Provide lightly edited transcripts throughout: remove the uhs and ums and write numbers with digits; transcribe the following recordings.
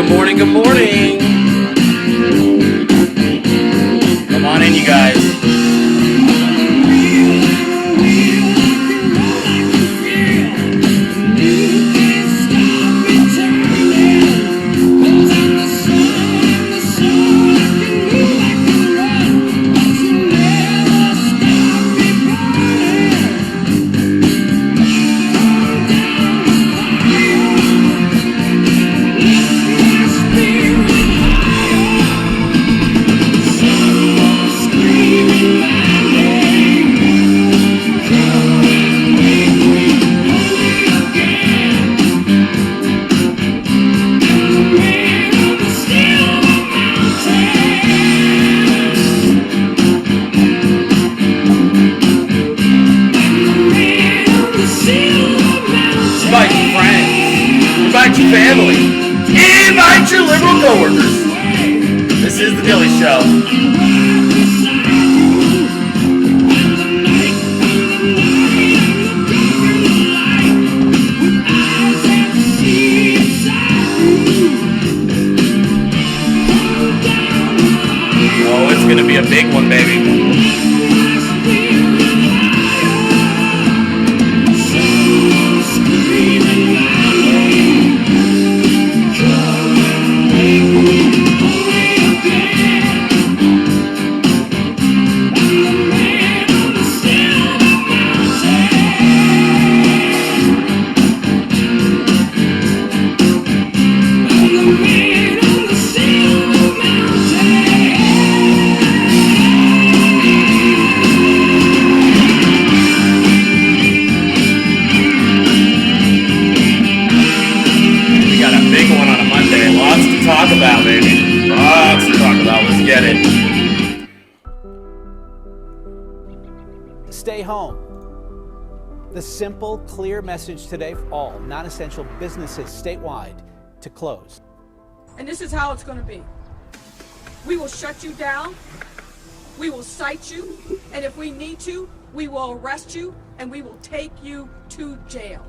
Good morning, good morning. Come on in, you guys. Family, invite your liberal coworkers. This is the Dilley Show. Oh, it's gonna be a big one, baby. Talk about, baby. Lots to talk about. Let's get it. Stay home. The simple, clear message today for all non-essential businesses statewide to close. And this is how it's going to be. We will shut you down. We will cite you. And if we need to, we will arrest you and we will take you to jail.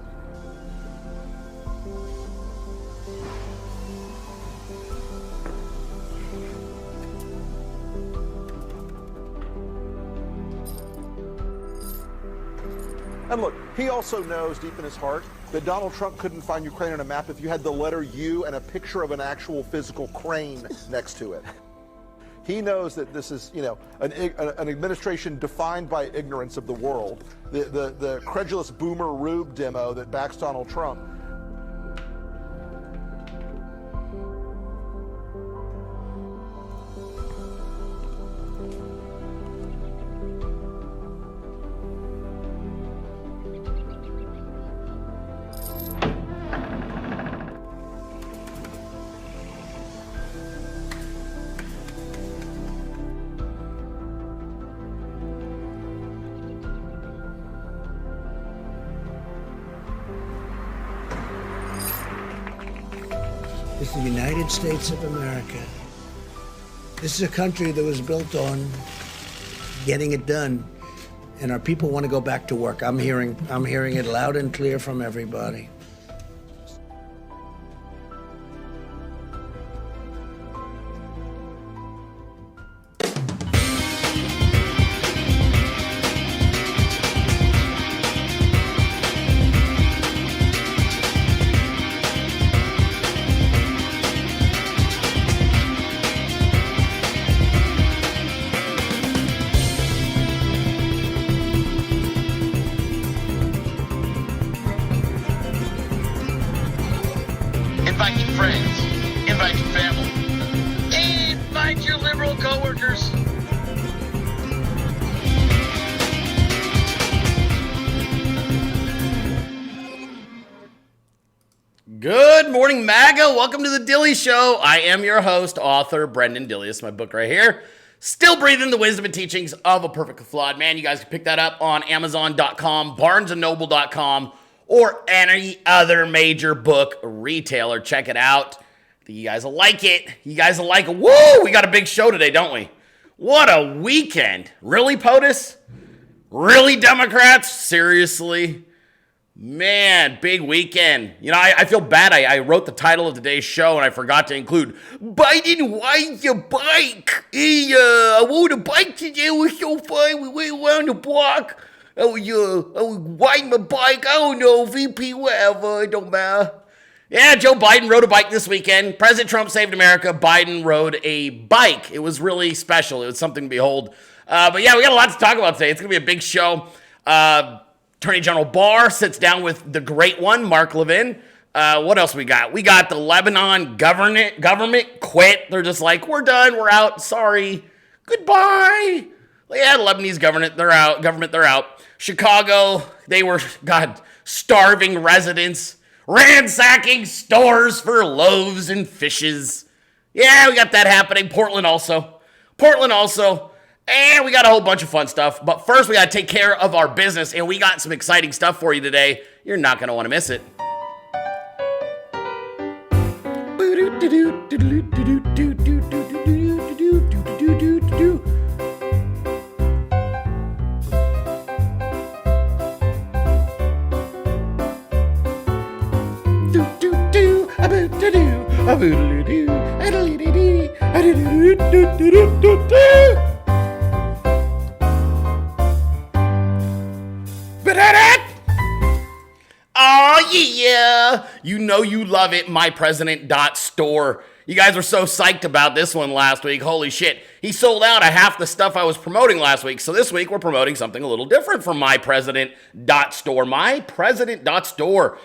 And look, he also knows deep in his heart that Donald Trump couldn't find Ukraine on a map if you had the letter U and a picture of an actual physical crane next to it. He knows that this is, an administration defined by ignorance of the world. The credulous boomer Rube demo that backs Donald Trump. This is the United States of America. This is a country that was built on getting it done, and our people want to go back to work. I'm hearing it loud and clear from everybody. Invite your friends. Invite your family. Invite your liberal coworkers. Good morning, MAGA. Welcome to the Dilley Show. I am your host, author Brendan Dilley. This is my book right here. Still Breathing the Wisdom and Teachings of a Perfectly Flawed Man. You guys can pick that up on Amazon.com, BarnesandNoble.com, or any other major book retailer. Check it out. You guys will like it. You guys will like it. Woo! We got a big show today, don't we? What a weekend. Really, POTUS? Really, Democrats? Seriously? Man, big weekend. You know, I feel bad. I wrote the title of today's show and I forgot to include Biden rides your bike. Hey, I rode a bike today. It was so fun. We went around the block. I was riding my bike. I don't know, VP, whatever. It don't matter. Yeah, Joe Biden rode a bike this weekend. President Trump saved America. Biden rode a bike. It was really special. It was something to behold. But yeah, we got a lot to talk about today. It's going to be a big show. Attorney General Barr sits down with the great one, Mark Levin. What else we got? We got the Lebanon government quit. They're just like, we're done. We're out. Sorry. Goodbye. Yeah, the Lebanese government, they're out. Chicago, they were, starving residents, ransacking stores for loaves and fishes. Yeah, we got that happening. Portland also. And we got a whole bunch of fun stuff. But first, we got to take care of our business. And we got some exciting stuff for you today. You're not going to want to miss it. Oh, yeah. You know you love it, mypresident.store. You guys were so psyched about this one last week. Holy shit. He sold out of half the stuff I was promoting last week. So this week we're promoting something a little different from mypresident.store. Mypresident.store.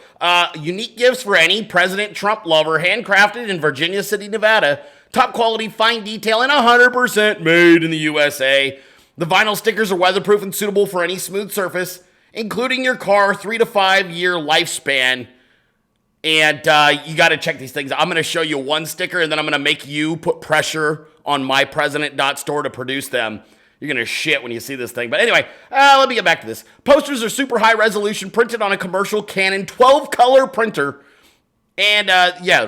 Unique gifts for any President Trump lover, handcrafted in Virginia City, Nevada. Top quality, fine detail, and 100% made in the USA. The vinyl stickers are weatherproof and suitable for any smooth surface, including your car, 3 to 5 year lifespan. And you got to check these things out. I'm going to show you one sticker, and then I'm going to make you put pressure on mypresident.store to produce them. You're going to shit when you see this thing. But anyway, let me get back to this. Posters are super high resolution, printed on a commercial Canon 12-color printer. And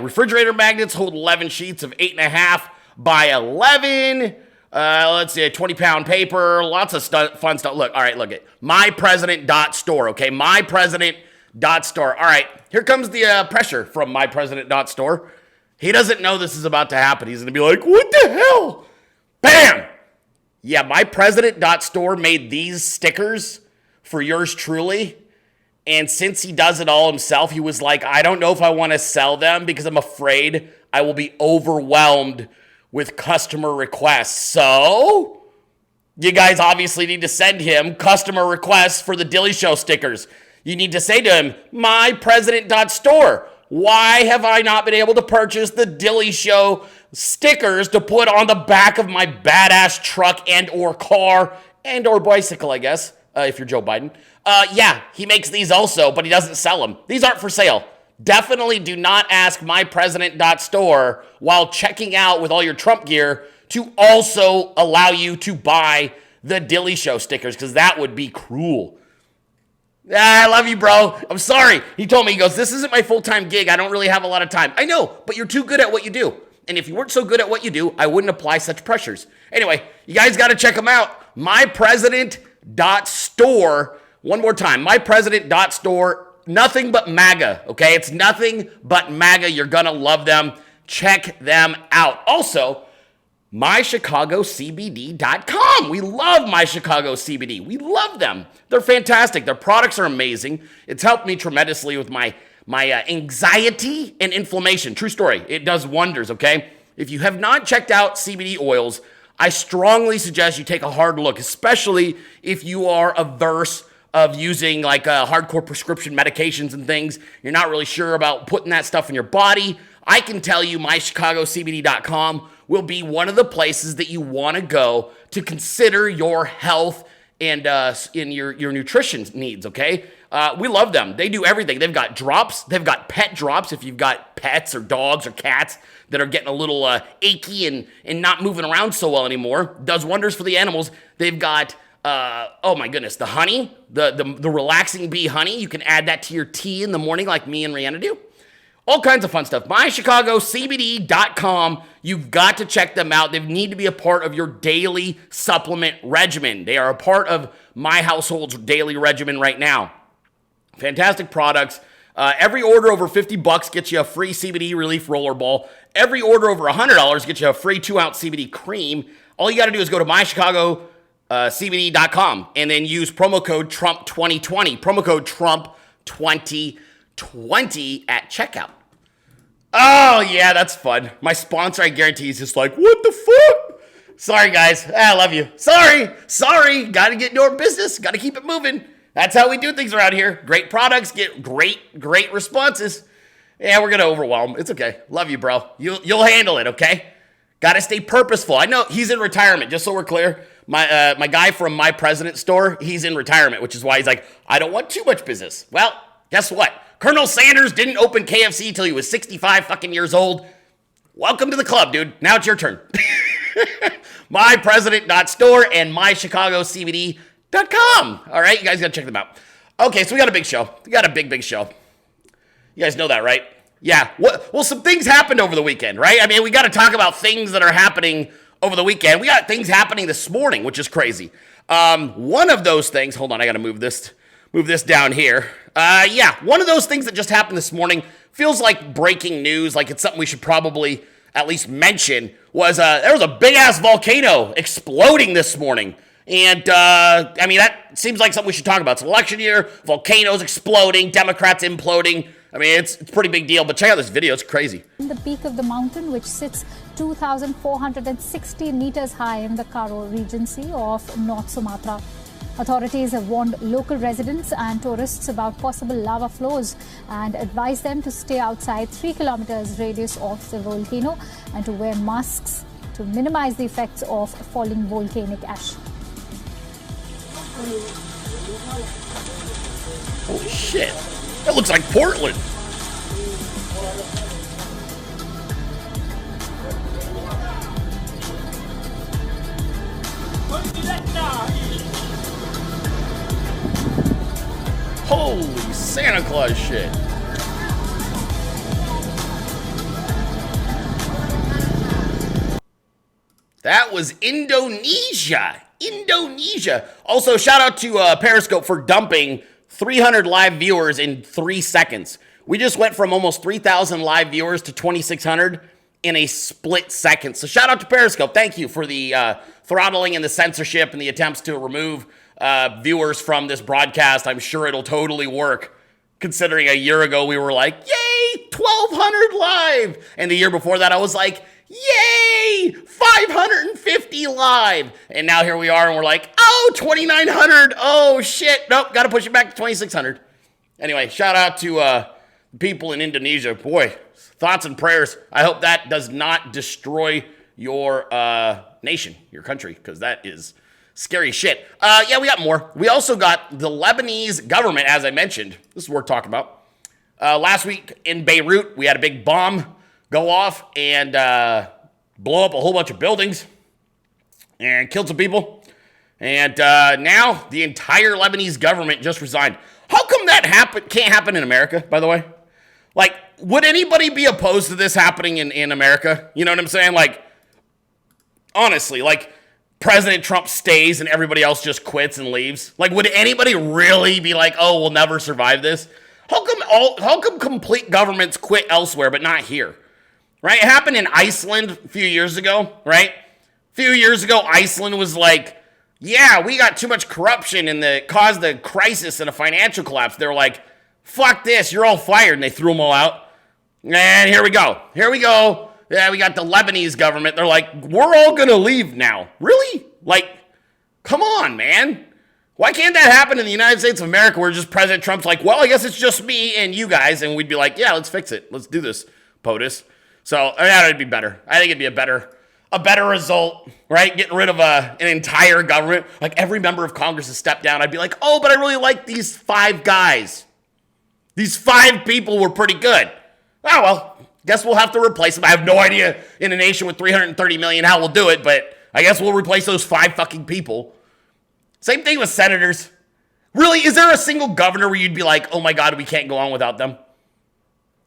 refrigerator magnets hold 11 sheets of 8.5 by 11. Let's see, a 20-pound paper, lots of fun stuff. Look at mypresident.store, okay? Mypresident.store. All right, here comes the pressure from mypresident.store. He doesn't know this is about to happen. He's going to be like, what the hell? Bam! Yeah, mypresident.store made these stickers for yours truly. And since he does it all himself, he was like, I don't know if I want to sell them because I'm afraid I will be overwhelmed with customer requests. So, you guys obviously need to send him customer requests for the Dilley Show stickers. You need to say to him, mypresident.store, why have I not been able to purchase the Dilley Show stickers to put on the back of my badass truck and or car and or bicycle, I guess, if you're Joe Biden. Yeah, he makes these also, but he doesn't sell them. These aren't for sale. Definitely do not ask mypresident.store while checking out with all your Trump gear to also allow you to buy the Dilley Show stickers, because that would be cruel. I love you, bro. I'm sorry. He told me, he goes, this isn't my full-time gig. I don't really have a lot of time. I know, but you're too good at what you do. And if you weren't so good at what you do, I wouldn't apply such pressures. Anyway, you guys got to check them out. mypresident.store. One more time, mypresident.store. Nothing but MAGA, okay? It's nothing but MAGA. You're going to love them. Check them out. Also, mychicagocbd.com. We love mychicagocbd. We love them. They're fantastic. Their products are amazing. It's helped me tremendously with my anxiety and inflammation. True story. It does wonders, okay? If you have not checked out CBD oils, I strongly suggest you take a hard look, especially if you are averse of using like hardcore prescription medications and things. You're not really sure about putting that stuff in your body. I can tell you mychicagocbd.com will be one of the places that you want to go to consider your health and in your nutrition needs, okay? We love them. They do everything. They've got drops. They've got pet drops if you've got pets or dogs or cats that are getting a little achy and not moving around so well anymore. Does wonders for the animals. They've got oh my goodness, the honey, the relaxing bee honey. You can add that to your tea in the morning like me and Rihanna do. All kinds of fun stuff. mychicagocbd.com. You've got to check them out. They need to be a part of your daily supplement regimen. They are a part of my household's daily regimen right now. Fantastic products. Every order over $50 gets you a free CBD relief roller ball. Every order over $100 gets you a free 2-ounce CBD cream. All you got to do is go to mychicagocbd.com and then use promo code Trump2020. Promo code Trump2020 at checkout. Oh, yeah, that's fun. My sponsor, I guarantee, is just like, what the fuck? Sorry, guys. I love you. Sorry. Got to get your business. Got to keep it moving. That's how we do things around here. Great products get great responses. Yeah, we're going to overwhelm. It's okay. Love you, bro. You'll handle it, okay? Got to stay purposeful. I know he's in retirement, just so we're clear. My guy from My President store, he's in retirement, which is why he's like, I don't want too much business. Well, guess what? Colonel Sanders didn't open KFC until he was 65 fucking years old. Welcome to the club, dude. Now it's your turn. MyPresident.store and MyChicagoCBD.com. All right, you guys got to check them out. Okay, so we got a big show. We got a big show. You guys know that, right? Yeah. Well, some things happened over the weekend, right? I mean, we got to talk about things that are happening over the weekend. We got things happening this morning, which is crazy. One of those things, hold on, I got to move this down here. One of those things that just happened this morning feels like breaking news, like it's something we should probably at least mention, was there was a big-ass volcano exploding this morning. And, I mean, that seems like something we should talk about. It's an election year, volcanoes exploding, Democrats imploding. I mean, it's a pretty big deal, but check out this video. It's crazy. The peak of the mountain, which sits 2,460 meters high in the Karo Regency of North Sumatra. Authorities have warned local residents and tourists about possible lava flows and advised them to stay outside 3 kilometers radius of the volcano and to wear masks to minimize the effects of falling volcanic ash. Holy shit. That looks like Portland. Holy Santa Claus shit. That was Indonesia. Also, shout out to Periscope for dumping 300 live viewers in 3 seconds. We just went from almost 3,000 live viewers to 2,600 in a split second. So shout out to Periscope. Thank you for the throttling and the censorship and the attempts to remove viewers from this broadcast. I'm sure it'll totally work, considering a year ago we were like, yay, 1,200 live. And the year before that I was like, yay, 550 live. And now here we are and we're like, oh, 2,900. Oh, shit. Nope, got to push it back to 2,600. Anyway, shout out to people in Indonesia. Boy, thoughts and prayers. I hope that does not destroy your nation, your country, because that is scary shit. We got more. We also got the Lebanese government, as I mentioned. This is worth talking about. Last week in Beirut, we had a big bomb go off and blow up a whole bunch of buildings and killed some people. And now the entire Lebanese government just resigned. How come that can't happen in America, by the way? Like, would anybody be opposed to this happening in America? You know what I'm saying? Like, honestly, like, President Trump stays and everybody else just quits and leaves. Like, would anybody really be like, oh, we'll never survive this? How come complete governments quit elsewhere but not here? Right? It happened in Iceland a few years ago, right? A few years ago, Iceland was like, yeah, we got too much corruption and it caused a crisis and a financial collapse. They were like, fuck this, you're all fired. And they threw them all out. And here we go. Yeah, we got the Lebanese government. They're like, we're all going to leave now. Really? Like, come on, man. Why can't that happen in the United States of America where just President Trump's like, well, I guess it's just me and you guys. And we'd be like, yeah, let's fix it. Let's do this, POTUS. So, it'd be better. I think it'd be a better result, right? Getting rid of an entire government. Like, every member of Congress has stepped down. I'd be like, oh, but I really like these 5 guys. These 5 people were pretty good. Oh, well, guess we'll have to replace them. I have no idea in a nation with 330 million how we'll do it, but I guess we'll replace those 5 fucking people. Same thing with senators. Really, is there a single governor where you'd be like, oh my God, we can't go on without them?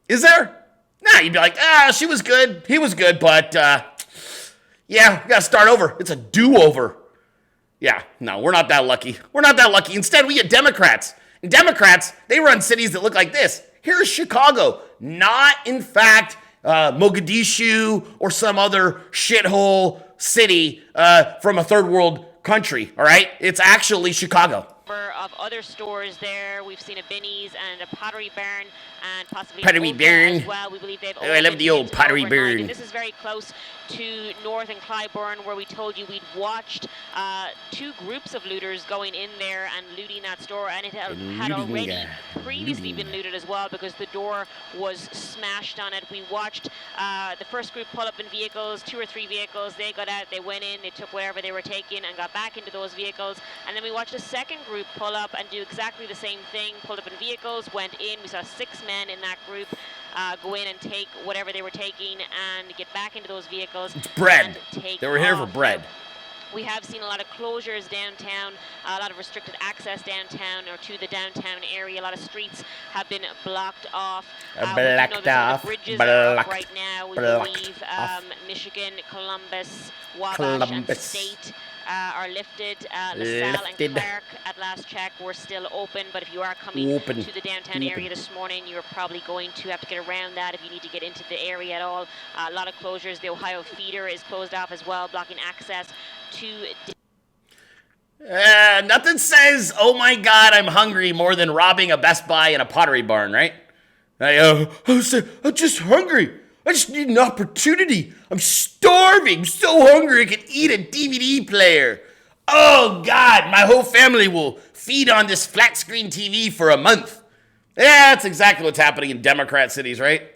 Is there? Nah, you'd be like, she was good, he was good, but yeah, we gotta start over. It's a do-over. Yeah, no, we're not that lucky. Instead, we get Democrats. And Democrats, they run cities that look like this. Here's Chicago, not in fact Mogadishu or some other shithole city from a third world country, all right? It's actually Chicago. Of other stores there. We've seen a Binny's and a Pottery Barn and possibly Pottery an Barn. as well. We believe they've I love the old Pottery overnight. Barn. And this is very close to North and Clybourne, where we told you we'd watched two groups of looters going in there and looting that store, and it had already previously been looted as well because the door was smashed on it. We watched the first group pull up in vehicles, 2 or 3 vehicles. They got out, they went in, they took whatever they were taking and got back into those vehicles. And then we watched a second group pull up and do exactly the same thing, pulled up in vehicles, went in. We saw 6 men in that group go in and take whatever they were taking and get back into those vehicles. It's bread. And take They were here for off. bread. We have seen a lot of closures downtown, a lot of restricted access downtown or to the downtown area. A lot of streets have been blocked off. We do know that some of the bridges are up right now. We believe Michigan, Columbus, Wabash, and State are lifted. LaSalle and Clark, at last check, were still open. But if you are coming to the downtown area this morning, you're probably going to have to get around that if you need to get into the area at all. A lot of closures. The Ohio feeder is closed off as well, blocking access to... Nothing says, oh my God, I'm hungry more than robbing a Best Buy and a Pottery Barn, right? I'm just hungry. I just need an opportunity. I'm starving, so hungry I could eat a DVD player. Oh God, my whole family will feed on this flat screen TV for a month. Yeah, that's exactly what's happening in Democrat cities, right?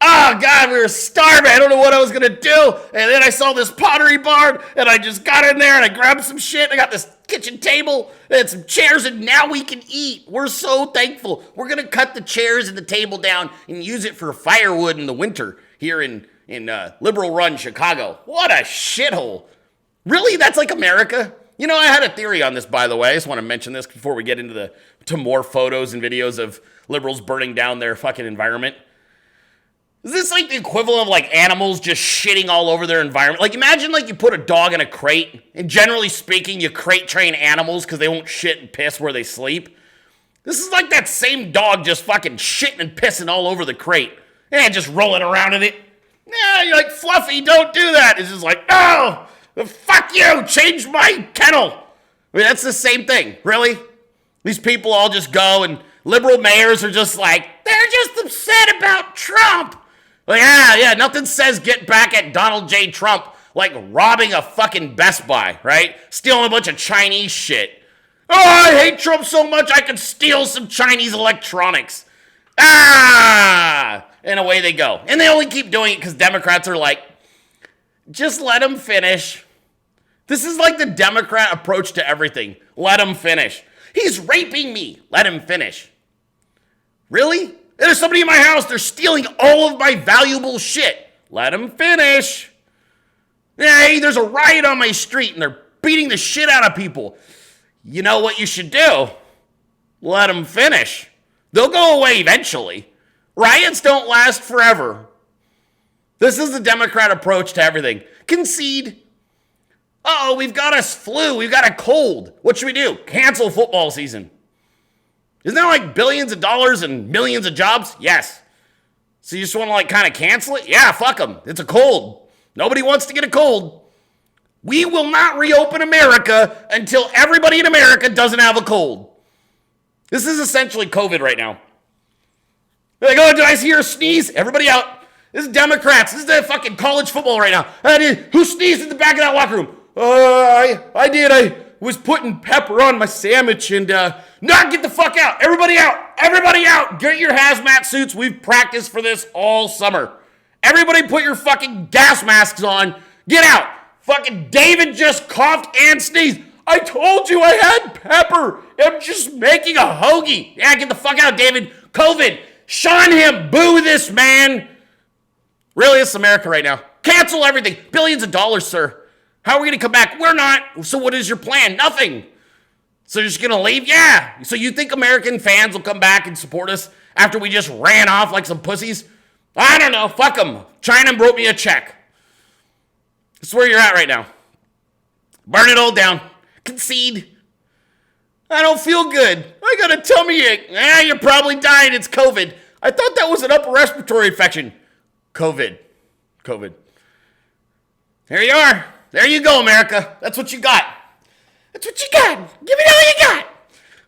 Oh God, we were starving. I don't know what I was gonna do. And then I saw this Pottery Barn and I just got in there and I grabbed some shit. I got this kitchen table and some chairs and now we can eat. We're so thankful. We're gonna cut the chairs and the table down and use it for firewood in the winter here in liberal run Chicago. What a shithole. Really? That's like America? You know, I had a theory on this, by the way. I just want to mention this before we get into more photos and videos of liberals burning down their fucking environment. Is this like the equivalent of like animals just shitting all over their environment? Like imagine like you put a dog in a crate and generally speaking you crate train animals because they won't shit and piss where they sleep. This is like that same dog just fucking shitting and pissing all over the crate and just rolling around in it. Yeah, you're like, Fluffy, don't do that. It's just like, oh, fuck you, change my kennel. I mean, that's the same thing, really? These people all just go and liberal mayors are just like, they're just upset about Trump. Like, yeah, nothing says get back at Donald J. Trump like robbing a fucking Best Buy, right? Stealing a bunch of Chinese shit. Oh, I hate Trump so much I could steal some Chinese electronics. And away they go. And they only keep doing it because Democrats are like, just let him finish. This is like the Democrat approach to everything. Let him finish. He's raping me. Let him finish. Really? There's somebody in my house. They're stealing all of my valuable shit. Let him finish. Hey, there's a riot on my street and they're beating the shit out of people. You know what you should do? Let them finish. They'll go away eventually. Riots don't last forever. This is the Democrat approach to everything. Concede. Uh-oh, we've got a flu. We've got a cold. What should we do? Cancel football season. Isn't that like billions of dollars and millions of jobs? Yes. So you just want to like kind of cancel it? Yeah, fuck them. It's a cold. Nobody wants to get a cold. We will not reopen America until everybody in America doesn't have a cold. This is essentially COVID right now. They're like, oh, did I hear a sneeze? Everybody out. This is Democrats. This is the fucking college football right now. Who sneezed in the back of that locker room? I did. I was putting pepper on my sandwich and, get the fuck out. Everybody out. Everybody out. Get your hazmat suits. We've practiced for this all summer. Everybody put your fucking gas masks on. Get out. Fucking David just coughed and sneezed. I told you I had pepper. I'm just making a hoagie. Yeah, get the fuck out, David. COVID. Shun him. Boo this man. Really, it's America right now. Cancel everything. Billions of dollars, sir. How are we going to come back? We're not. So what is your plan? Nothing. So you're just going to leave? Yeah. So you think American fans will come back and support us after we just ran off like some pussies? I don't know. Fuck them. China wrote me a check. That's where you're at right now. Burn it all down. Concede. I don't feel good. I got a tummy ache. You're probably dying. It's COVID. I thought that was an upper respiratory infection. COVID. There you are. There you go, America. That's what you got. That's what you got. Give me all you got.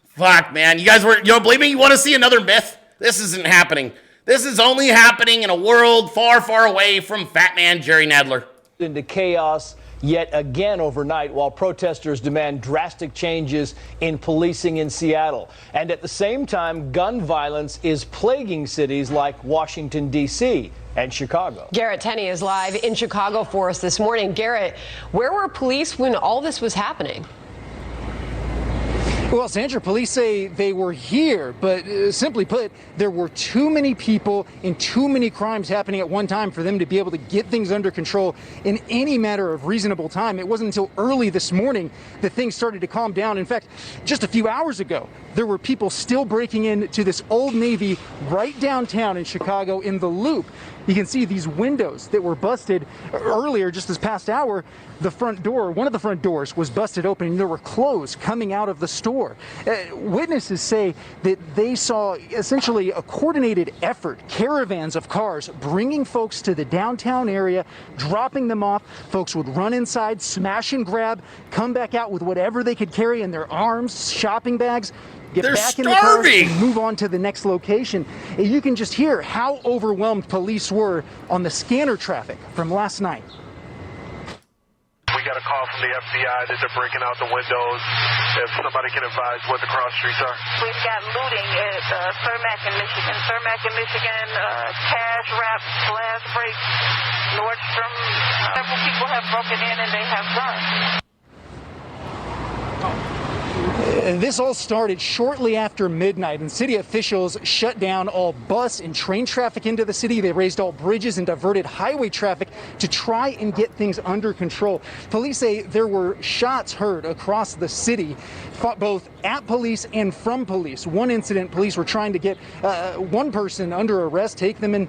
Fuck, man. You don't believe me? You want to see another myth? This isn't happening. This is only happening in a world far, far away from Fat Man Jerry Nadler. Into chaos yet again overnight while protesters demand drastic changes in policing in Seattle. And at the same time, gun violence is plaguing cities like Washington, D.C. and Chicago. Garrett Tenney is live in Chicago for us this morning. Garrett, where were police when all this was happening? Well, Sandra, police say they were here, but simply put, there were too many people and too many crimes happening at one time for them to be able to get things under control in any matter of reasonable time. It wasn't until early this morning that things started to calm down. In fact, just a few hours ago, there were people still breaking into this Old Navy right downtown in Chicago in the Loop. You can see these windows that were busted earlier, just this past hour. The front door, one of the front doors was busted open and there were clothes coming out of the store. Witnesses say that they saw essentially a coordinated effort, caravans of cars bringing folks to the downtown area, dropping them off. Folks would run inside, smash and grab, come back out with whatever they could carry in their arms, shopping bags, get They're back starving. in the cars and move on to the next location. You can just hear how overwhelmed police were on the scanner traffic from last night. We got a call from the FBI that they're breaking out the windows. If somebody can advise what the cross streets are. We've got looting at Cermak in Michigan. Cash wrap, glass breaks, Nordstrom. Several people have broken in and they have guns. This all started shortly after midnight, and city officials shut down all bus and train traffic into the city. They raised all bridges and diverted highway traffic to try and get things under control. Police say there were shots heard across the city, both at police and from police. One incident, police were trying to get one person under arrest, take them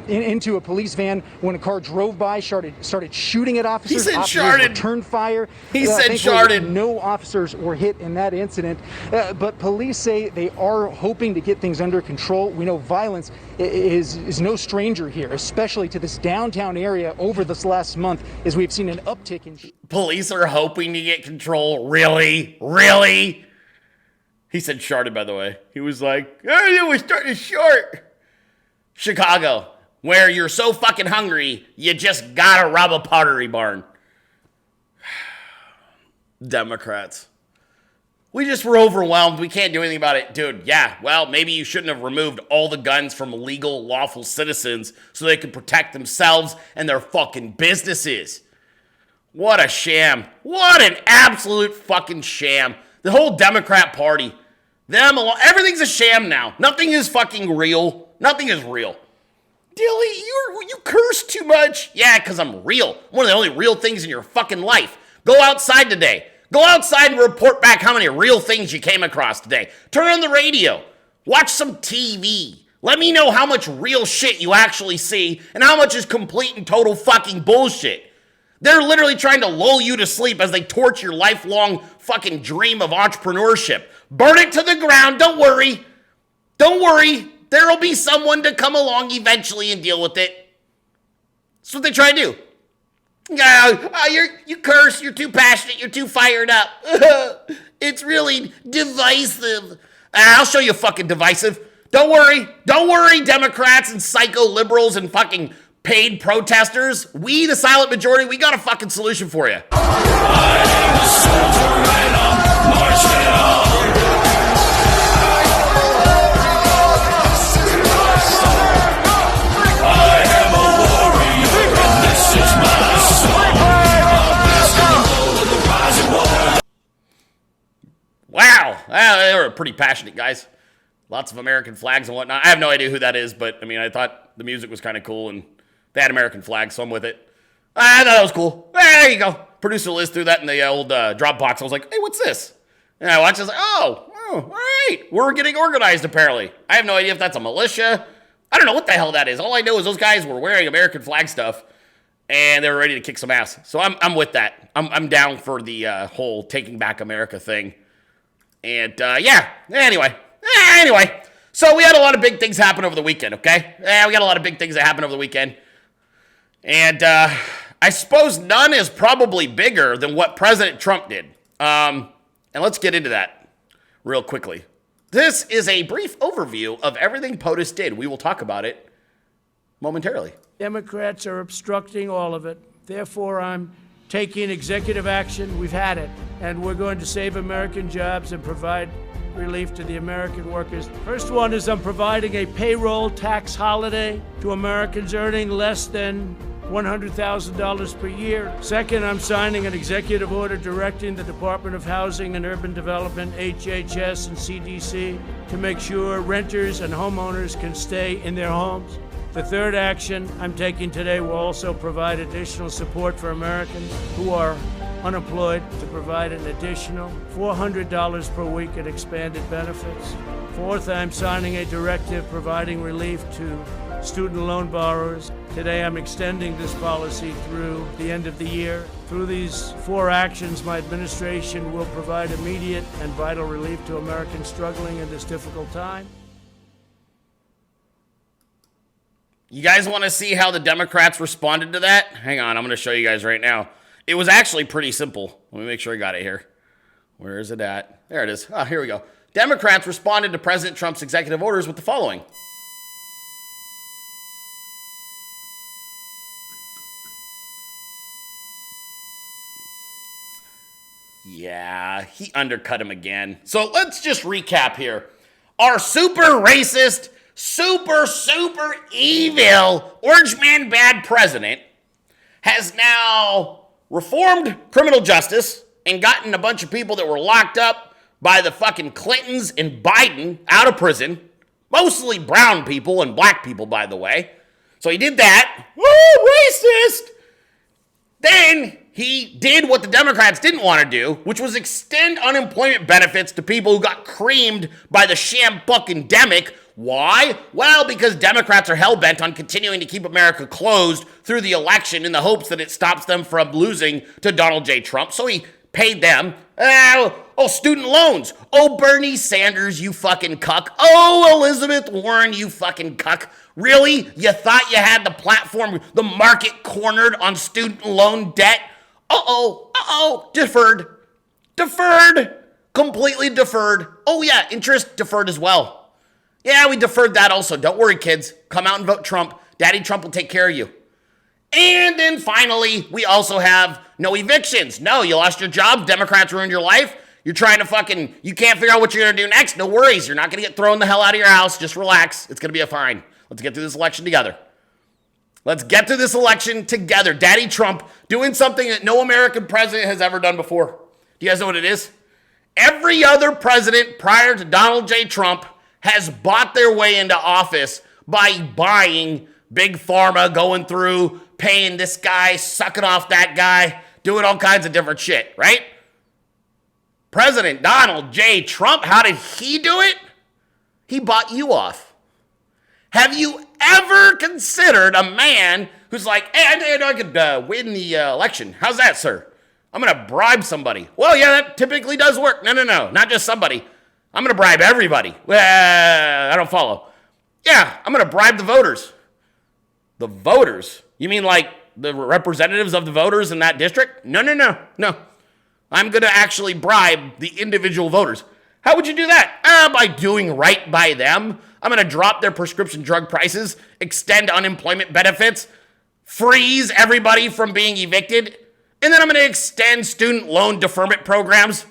into a police van. When a car drove by, started shooting at officers. He said officers returned fire. He said sharded. No officers were hit in that incident, but police say they are hoping to get things under control. We know violence is no stranger here, especially to this downtown area over this last month, as we've seen an uptick in... Police are hoping to get control. Really? Really? He said sharded, by the way. He was like, oh, we're starting to short. Chicago, where you're so fucking hungry, you just gotta rob a pottery barn. Democrats. We just were overwhelmed. We can't do anything about it. Dude, yeah, well, maybe you shouldn't have removed all the guns from legal, lawful citizens so they could protect themselves and their fucking businesses. What a sham. What an absolute fucking sham. The whole Democrat Party. Everything's a sham now. Nothing is fucking real. Nothing is real. Dilley, you curse too much. Yeah, because I'm real. One of the only real things in your fucking life. Go outside today. Go outside and report back how many real things you came across today. Turn on the radio. Watch some TV. Let me know how much real shit you actually see and how much is complete and total fucking bullshit. They're literally trying to lull you to sleep as they torch your lifelong fucking dream of entrepreneurship. Burn it to the ground. Don't worry. Don't worry. There'll be someone to come along eventually and deal with it. That's what they try to do. You curse, you're too passionate, you're too fired up. It's really divisive. I'll show you fucking divisive. Don't worry, Democrats and psycho liberals and fucking paid protesters. We, the silent majority, we got a fucking solution for you. I am a soldier and I'm marching on. I am a warrior and this is my Wow, they were pretty passionate guys. Lots of American flags and whatnot. I have no idea who that is, but I mean, I thought the music was kind of cool and they had American flags, so I'm with it. I thought that was cool. There you go. Producer Liz threw that in the old Dropbox. I was like, hey, what's this? And I watched it. I was like, oh, all right. We're getting organized, apparently. I have no idea if that's a militia. I don't know what the hell that is. All I know is those guys were wearing American flag stuff and they were ready to kick some ass. So I'm with that. I'm down for the whole taking back America thing. And anyway. So we had a lot of big things happen over the weekend, okay? Yeah, we got a lot of big things that happened over the weekend. And I suppose none is probably bigger than what President Trump did. And let's get into that real quickly. This is a brief overview of everything POTUS did. We will talk about it momentarily. Democrats are obstructing all of it. Therefore, I'm taking executive action. We've had it. And we're going to save American jobs and provide relief to the American workers. First one is I'm providing a payroll tax holiday to Americans earning less than $100,000 per year. Second, I'm signing an executive order directing the Department of Housing and Urban Development, HHS, and CDC to make sure renters and homeowners can stay in their homes. The third action I'm taking today will also provide additional support for Americans who are unemployed, to provide an additional $400 per week in expanded benefits. Fourth, I'm signing a directive providing relief to student loan borrowers. Today, I'm extending this policy through the end of the year. Through these four actions, my administration will provide immediate and vital relief to Americans struggling in this difficult time. You guys want to see how the Democrats responded to that? Hang on, I'm going to show you guys right now. It was actually pretty simple. Let me make sure I got it here. Where is it at? There it is. Ah, here we go. Democrats responded to President Trump's executive orders with the following. Yeah, he undercut him again. So let's just recap here. Our super racist, super evil, orange man bad president has now reformed criminal justice and gotten a bunch of people that were locked up by the fucking Clintons and Biden out of prison. Mostly brown people and black people, by the way. So he did that. Woo, racist! Then he did what the Democrats didn't want to do, which was extend unemployment benefits to people who got creamed by the sham fucking demic. Why? Well, because Democrats are hell-bent on continuing to keep America closed through the election in the hopes that it stops them from losing to Donald J. Trump. So he paid them. Student loans. Oh, Bernie Sanders, you fucking cuck. Oh, Elizabeth Warren, you fucking cuck. Really? You thought you had the platform, the market cornered on student loan debt? Deferred. Completely deferred. Oh, yeah, interest deferred as well. Yeah, we deferred that also. Don't worry, kids. Come out and vote Trump. Daddy Trump will take care of you. And then finally, we also have no evictions. No, you lost your job. Democrats ruined your life. You're trying to you can't figure out what you're going to do next. No worries. You're not going to get thrown the hell out of your house. Just relax. It's going to be fine. Let's get through this election together. Daddy Trump doing something that no American president has ever done before. Do you guys know what it is? Every other president prior to Donald J. Trump has bought their way into office by buying big pharma, going through, paying this guy, sucking off that guy, doing all kinds of different shit, right? President Donald J. Trump, how did he do it? He bought you off. Have you ever considered a man who's like, hey, I could win the election. How's that, sir? I'm going to bribe somebody. Well, yeah, that typically does work. No, not just somebody. I'm going to bribe everybody. I don't follow. Yeah, I'm going to bribe the voters. The voters? You mean like the representatives of the voters in that district? No. I'm going to actually bribe the individual voters. How would you do that? By doing right by them. I'm going to drop their prescription drug prices, extend unemployment benefits, freeze everybody from being evicted, and then I'm going to extend student loan deferment programs.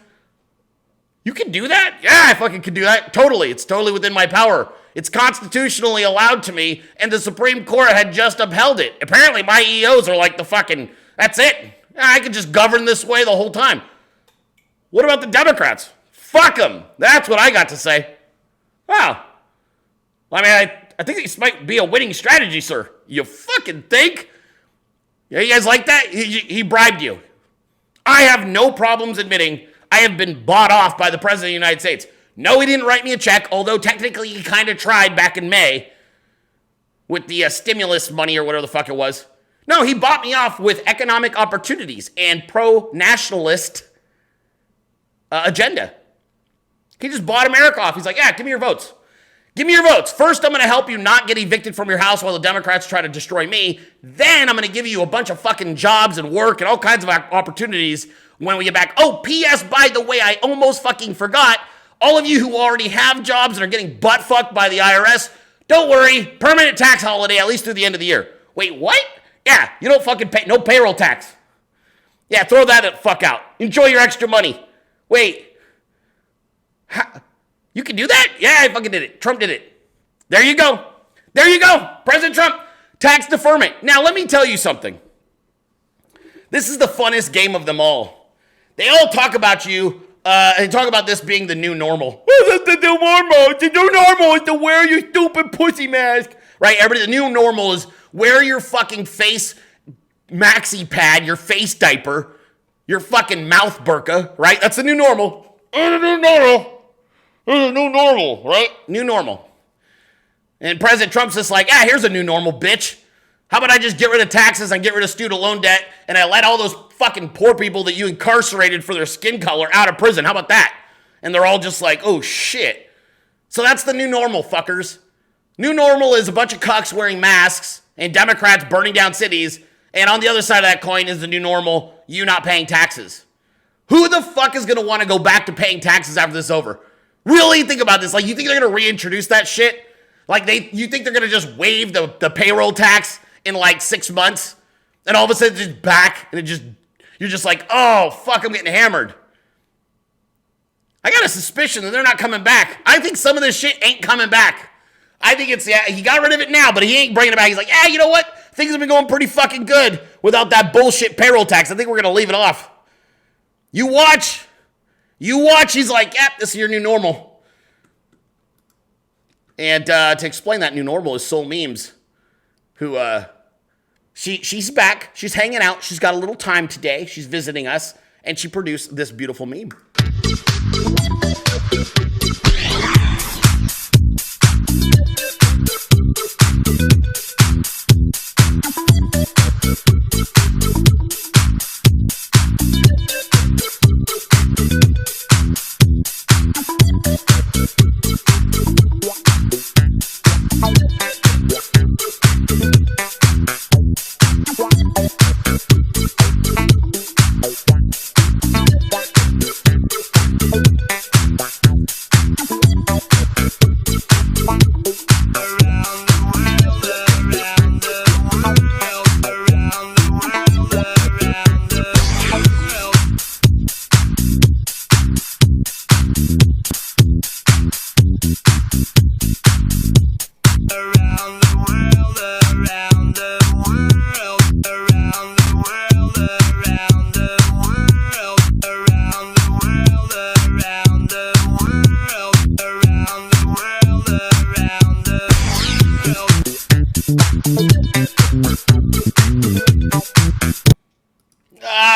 You can do that? Yeah, I fucking can do that. Totally. It's totally within my power. It's constitutionally allowed to me, and the Supreme Court had just upheld it. Apparently, my EOs are like that's it. I could just govern this way the whole time. What about the Democrats? Fuck them. That's what I got to say. Wow. I mean, I think this might be a winning strategy, sir. You fucking think? Yeah, you guys like that? He bribed you. I have no problems admitting I have been bought off by the President of the United States. No, he didn't write me a check, although technically he kind of tried back in May with the stimulus money or whatever the fuck it was. No, he bought me off with economic opportunities and pro-nationalist agenda. He just bought America off. He's like, yeah, give me your votes. Give me your votes. First, I'm going to help you not get evicted from your house while the Democrats try to destroy me. Then I'm going to give you a bunch of fucking jobs and work and all kinds of opportunities when we get back. Oh, P.S. by the way, I almost fucking forgot. All of you who already have jobs and are getting butt fucked by the IRS, don't worry. Permanent tax holiday at least through the end of the year. Wait, what? Yeah, you don't fucking pay. No payroll tax. Yeah, throw that the fuck out. Enjoy your extra money. Wait. You can do that? Yeah, I fucking did it. Trump did it. There you go. There you go. President Trump, tax deferment. Now, let me tell you something. This is the funnest game of them all. They all talk about you and talk about this being the new normal. The new normal. The new normal is to wear your stupid pussy mask. Right? Everybody, the new normal is wear your fucking face maxi pad, your face diaper, your fucking mouth burqa, right? That's the new normal. The new normal. The new normal, right? New normal. And President Trump's just like, yeah, here's a new normal, bitch. How about I just get rid of taxes and get rid of student loan debt and I let all those fucking poor people that you incarcerated for their skin color out of prison? How about that? And they're all just like, oh, shit. So that's the new normal, fuckers. New normal is a bunch of cucks wearing masks and Democrats burning down cities. And on the other side of that coin is the new normal, you not paying taxes. Who the fuck is going to want to go back to paying taxes after this is over? Really think about this. Like, you think they're going to reintroduce that shit? Like, you think they're going to just waive the payroll tax in like 6 months? And all of a sudden it's just back and you're just like, oh, fuck, I'm getting hammered. I got a suspicion that they're not coming back. I think some of this shit ain't coming back. I think it's, yeah, he got rid of it now, but he ain't bringing it back. He's like, yeah, you know what? Things have been going pretty fucking good without that bullshit payroll tax. I think we're going to leave it off. You watch. He's like, yep, this is your new normal. And to explain that new normal is Soul Memes, who, she's back. She's hanging out. She's got a little time today. She's visiting us, and she produced this beautiful meme.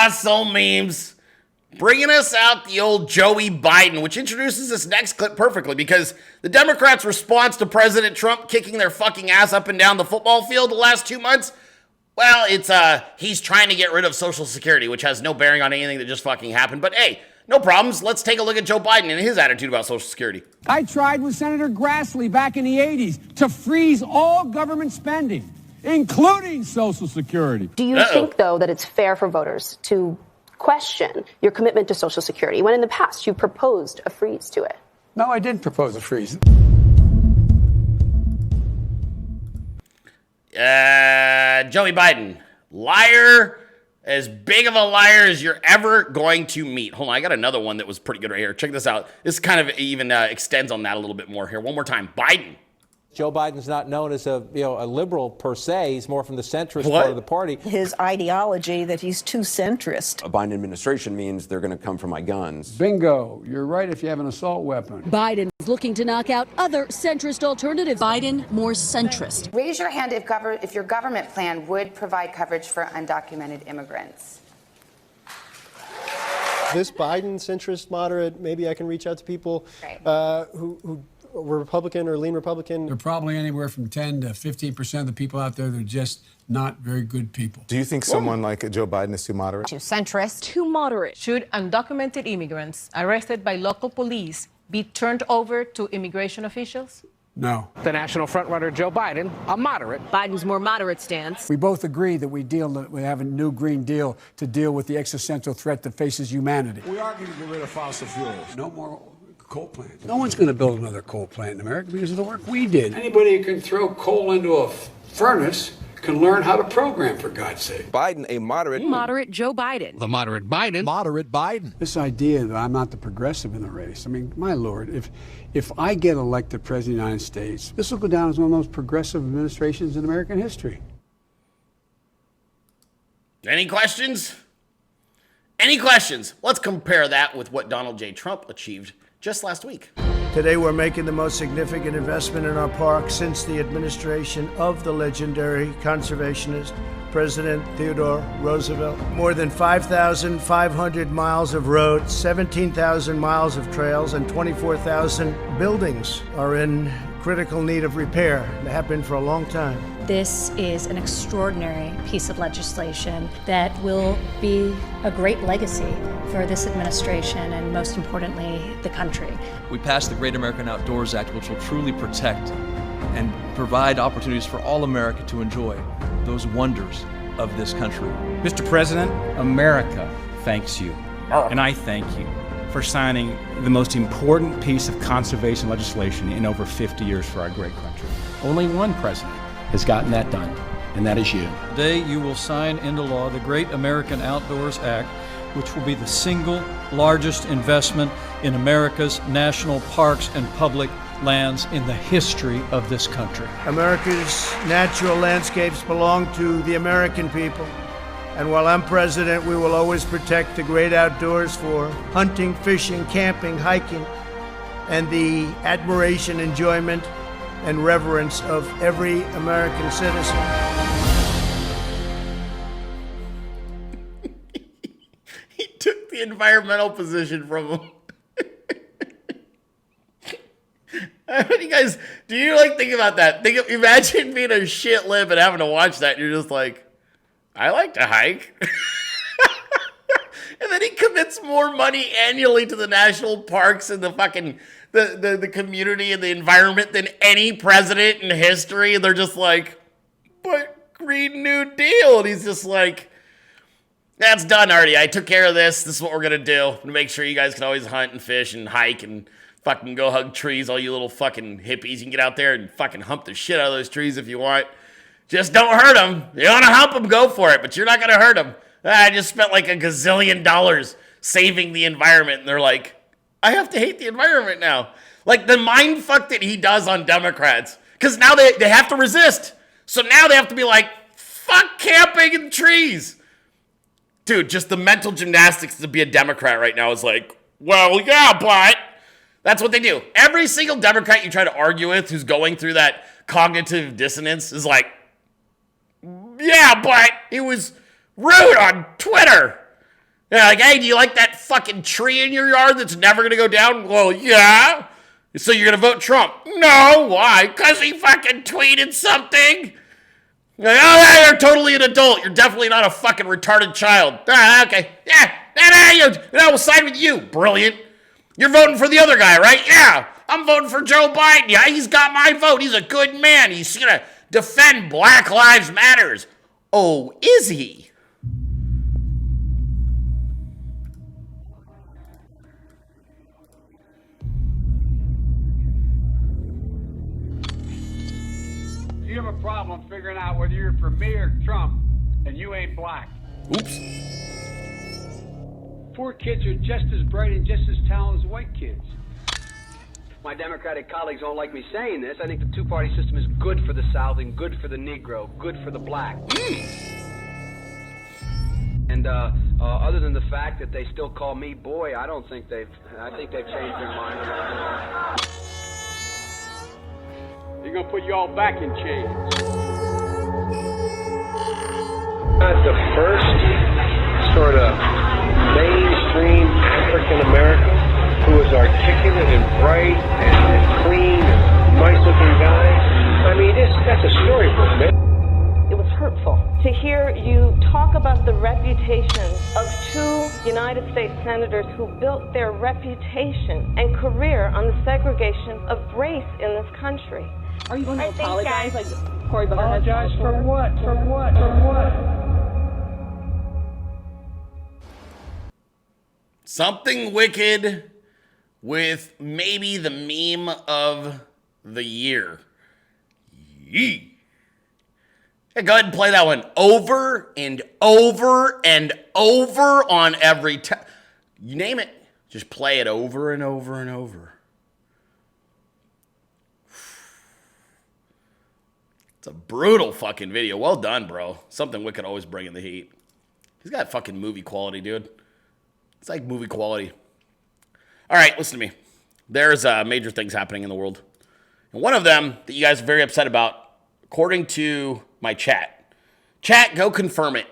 Soul Memes, bringing us out the old Joey Biden, which introduces this next clip perfectly because the Democrats' response to President Trump kicking their fucking ass up and down the football field the last 2 months, well, it's he's trying to get rid of Social Security, which has no bearing on anything that just fucking happened. But hey, no problems. Let's take a look at Joe Biden and his attitude about Social Security. I tried with Senator Grassley back in the 80s to freeze all government spending, including Social Security. Do you think, though, that it's fair for voters to question your commitment to Social Security when in the past you proposed a freeze to it? No, I didn't propose a freeze. Joey Biden, liar, as big of a liar as you're ever going to meet. Hold on, I got another one that was pretty good right here. Check this out. This kind of even extends on that a little bit more here. One more time. Biden. Joe Biden's not known as a liberal per se. He's more from the centrist part of the party. His ideology that he's too centrist. A Biden administration means they're going to come for my guns. Bingo. You're right if you have an assault weapon. Biden is looking to knock out other centrist alternatives. Biden more centrist. Raise your hand if your government plan would provide coverage for undocumented immigrants. This Biden centrist moderate, maybe I can reach out to people who were Republican or lean Republican. There are probably anywhere from 10 to 15% of the people out there that are just not very good people. Do you think someone like Joe Biden is too moderate? Too centrist. Too moderate. Should undocumented immigrants arrested by local police be turned over to immigration officials? No. The national frontrunner Joe Biden, a moderate. Biden's more moderate stance. We both agree that we have a new Green Deal to deal with the existential threat that faces humanity. We are going to get rid of fossil fuels. No more coal plants. No one's going to build another coal plant in America because of the work we did. Anybody who can throw coal into a furnace can learn how to program, for God's sake. Biden, a moderate. Moderate Joe Biden. The moderate Biden. Moderate Biden. This idea that I'm not the progressive in the race. I mean, my Lord, if I get elected president of the United States, this will go down as one of the most progressive administrations in American history. Any questions? Any questions? Let's compare that with what Donald J. Trump achieved just last week. Today, we're making the most significant investment in our park since the administration of the legendary conservationist President Theodore Roosevelt. More than 5,500 miles of roads, 17,000 miles of trails, and 24,000 buildings are in critical need of repair. They have been for a long time. This is an extraordinary piece of legislation that will be a great legacy for this administration and, most importantly, the country. We passed the Great American Outdoors Act, which will truly protect and provide opportunities for all America to enjoy those wonders of this country. Mr. President, America thanks you, and I thank you for signing the most important piece of conservation legislation in over 50 years for our great country. Only one president has gotten that done, and that is you. Today, you will sign into law the Great American Outdoors Act, which will be the single largest investment in America's national parks and public lands in the history of this country. America's natural landscapes belong to the American people. And while I'm president, we will always protect the great outdoors for hunting, fishing, camping, hiking, and the admiration, enjoyment, and reverence of every American citizen. He took the environmental position from him. You guys, do you think about that? Imagine being a shit lib and having to watch that. And you're just like, I like to hike. And then he commits more money annually to the national parks and the fucking the community and the environment than any president in history. And they're just like, but Green New Deal. And he's just like, that's done already. I took care of this. This is what we're going to do to make sure you guys can always hunt and fish and hike and fucking go hug trees, all you little fucking hippies. You can get out there and fucking hump the shit out of those trees if you want. Just don't hurt them. You want to hump them, go for it, but you're not going to hurt them. I just spent like $1 gazillion saving the environment, and they're like, I have to hate the environment now. Like the mind fuck that he does on Democrats, because now they have to resist. So now they have to be like, fuck camping in trees. Dude, just the mental gymnastics to be a Democrat right now is like, well, yeah, but... That's what they do. Every single Democrat you try to argue with who's going through that cognitive dissonance is like, yeah, but he was rude on Twitter. They're like, hey, do you like that fucking tree in your yard that's never going to go down? Well, yeah. So you're going to vote Trump? No. Why? Because he fucking tweeted something. Like, oh, you're totally an adult. You're definitely not a fucking retarded child. Okay. Yeah. We'll side with you. Brilliant. You're voting for the other guy, right? Yeah, I'm voting for Joe Biden. Yeah, he's got my vote. He's a good man. He's going to defend Black Lives Matters. Oh, is he? You have a problem figuring out whether you're for me or Trump, and you ain't black. Oops. Poor kids are just as bright and just as talented as white kids. My Democratic colleagues don't like me saying this. I think the two-party system is good for the South and good for the Negro, good for the black. And other than the fact that they still call me boy, I think they've changed their mind. They're gonna put you all back in chains. The first sort of mainstream African American who is articulate and bright and clean and nice looking guy. I mean, that's a storybook, man. It was hurtful to hear you talk talk about the reputations of two United States senators who built their reputation and career on the segregation of race in this country. Are you going to apologize like Cory Booker has? Apologize for what? For what? For what? Something wicked with maybe the meme of the year. Yee. Hey, go ahead and play that one over and over and over on every time. You name it. Just play it over and over and over. It's a brutal fucking video. Well done, bro. Something wicked always bringing the heat. He's got fucking movie quality, dude. It's like movie quality. All right, listen to me. There's major things happening in the world. And one of them that you guys are very upset about, according to my chat. Chat, go confirm it.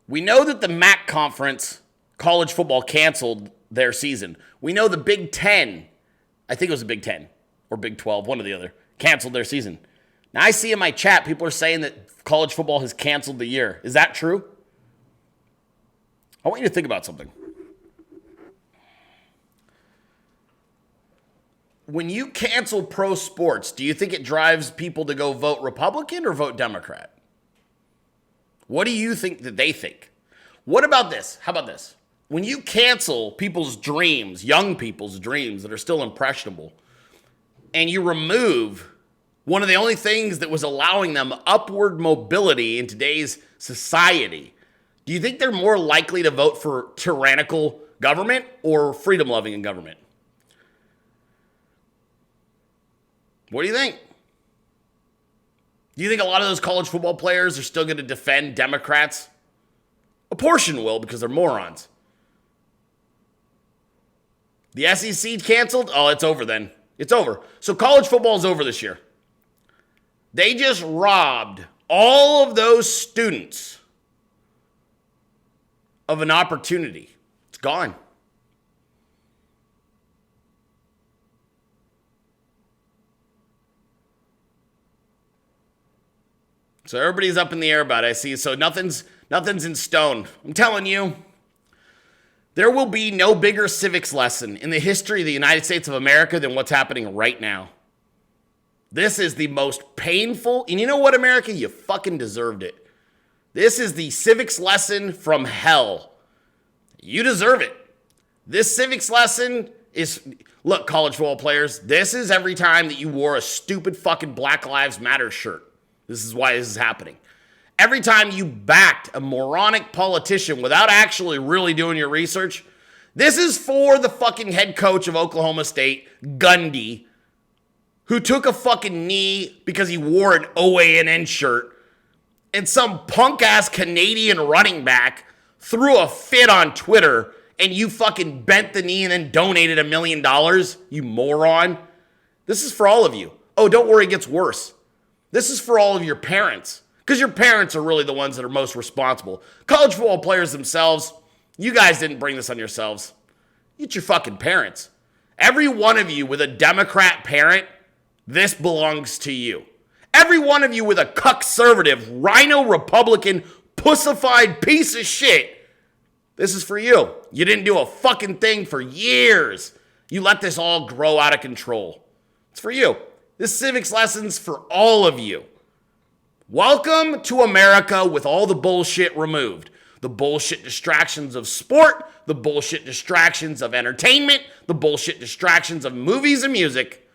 We know that the MAC conference, college football, canceled their season. We know the Big Ten, I think it was the Big Ten or Big 12, one or the other, canceled their season. Now, I see in my chat, people are saying that college football has canceled the year. Is that true? I want you to think about something. When you cancel pro sports, do you think it drives people to go vote Republican or vote Democrat? What do you think that they think? What about this? How about this? When you cancel people's dreams, young people's dreams that are still impressionable, and you remove one of the only things that was allowing them upward mobility in today's society, do you think they're more likely to vote for tyrannical government or freedom-loving in government? What do you think? Do you think a lot of those college football players are still going to defend Democrats? A portion will, because they're morons. The SEC canceled? Oh, it's over then. It's over. So college football is over this year. They just robbed all of those students of an opportunity. It's gone. So everybody's up in the air about it, I see. So nothing's in stone. I'm telling you, there will be no bigger civics lesson in the history of the United States of America than what's happening right now. This is the most painful, and you know what, America? You fucking deserved it. This is the civics lesson from hell. You deserve it. This civics lesson is, look, college football players, this is every time that you wore a stupid fucking Black Lives Matter shirt. This is why this is happening. Every time you backed a moronic politician without actually really doing your research, this is for the fucking head coach of Oklahoma State, Gundy, who took a fucking knee because he wore an OANN shirt, and some punk-ass Canadian running back threw a fit on Twitter, and you fucking bent the knee and then donated $1 million, you moron. This is for all of you. Oh, don't worry, it gets worse. This is for all of your parents, because your parents are really the ones that are most responsible. College football players themselves, you guys didn't bring this on yourselves. It's your fucking parents. Every one of you with a Democrat parent, this belongs to you. Every one of you with a conservative, rhino Republican, pussified piece of shit, this is for you. You didn't do a fucking thing for years. You let this all grow out of control. It's for you. This civics lesson's for all of you. Welcome to America with all the bullshit removed. The bullshit distractions of sport, the bullshit distractions of entertainment, the bullshit distractions of movies and music.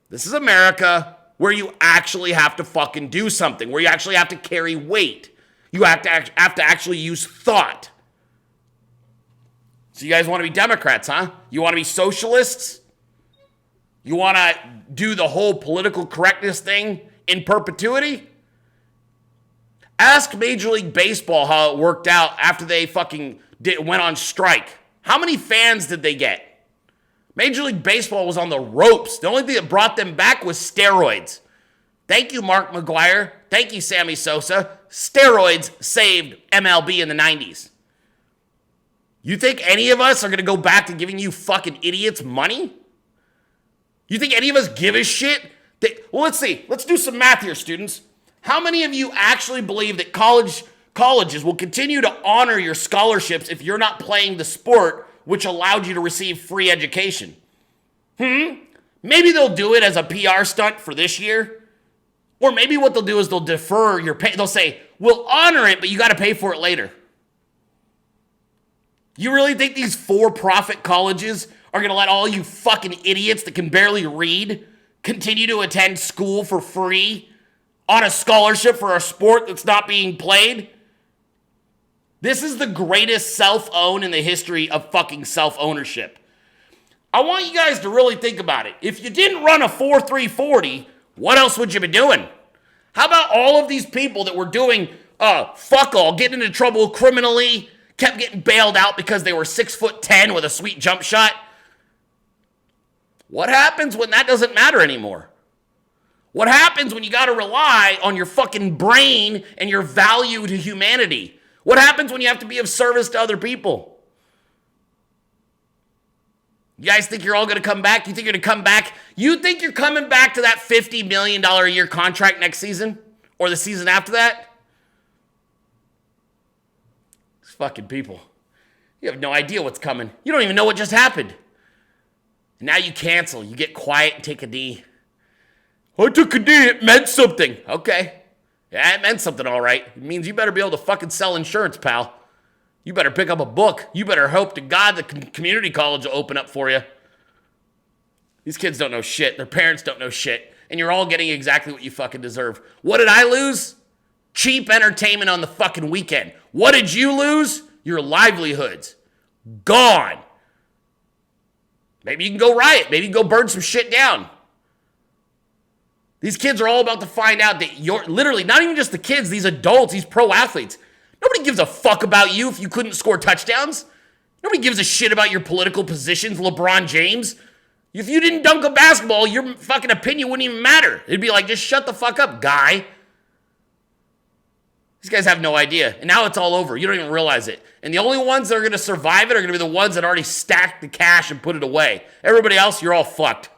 This is America where you actually have to fucking do something, where you actually have to carry weight. You have to actually use thought. So you guys want to be Democrats, huh? You want to be socialists? You want to do the whole political correctness thing in perpetuity? Ask Major League Baseball how it worked out after they fucking went on strike. How many fans did they get? Major League Baseball was on the ropes. The only thing that brought them back was steroids. Thank you, Mark McGwire. Thank you, Sammy Sosa. Steroids saved MLB in the 90s. You think any of us are going to go back to giving you fucking idiots money? You think any of us give a shit? Well, let's see. Let's do some math here, students. How many of you actually believe that college colleges will continue to honor your scholarships if you're not playing the sport which allowed you to receive free education. Maybe they'll do it as a PR stunt for this year. Or maybe what they'll do is they'll defer your pay. They'll say, we'll honor it, but you got to pay for it later. You really think these for-profit colleges are going to let all you fucking idiots that can barely read continue to attend school for free on a scholarship for a sport that's not being played? This is the greatest self-own in the history of fucking self-ownership. I want you guys to really think about it. If you didn't run a 4.340, what else would you be doing? How about all of these people that were doing fuck all, getting into trouble criminally, kept getting bailed out because they were 6'10" with a sweet jump shot? What happens when that doesn't matter anymore? What happens when you got to rely on your fucking brain and your value to humanity? What happens when you have to be of service to other people? You guys think you're all going to come back? You think you're going to come back? You think you're coming back to that $50 million a year contract next season? Or the season after that? These fucking people. You have no idea what's coming. You don't even know what just happened. And now you cancel. You get quiet and take a knee. I took a knee. It meant something. Okay. Yeah, it meant something, all right. It means you better be able to fucking sell insurance, pal. You better pick up a book. You better hope to God the community college will open up for you. These kids don't know shit. Their parents don't know shit. And you're all getting exactly what you fucking deserve. What did I lose? Cheap entertainment on the fucking weekend. What did you lose? Your livelihoods. Gone. Maybe you can go riot. Maybe you can go burn some shit down. These kids are all about to find out that you're literally, not even just the kids, these adults, these pro athletes. Nobody gives a fuck about you if you couldn't score touchdowns. Nobody gives a shit about your political positions, LeBron James. If you didn't dunk a basketball, your fucking opinion wouldn't even matter. It'd be like, just shut the fuck up, guy. These guys have no idea. And now it's all over. You don't even realize it. And the only ones that are going to survive it are going to be the ones that already stacked the cash and put it away. Everybody else, you're all fucked.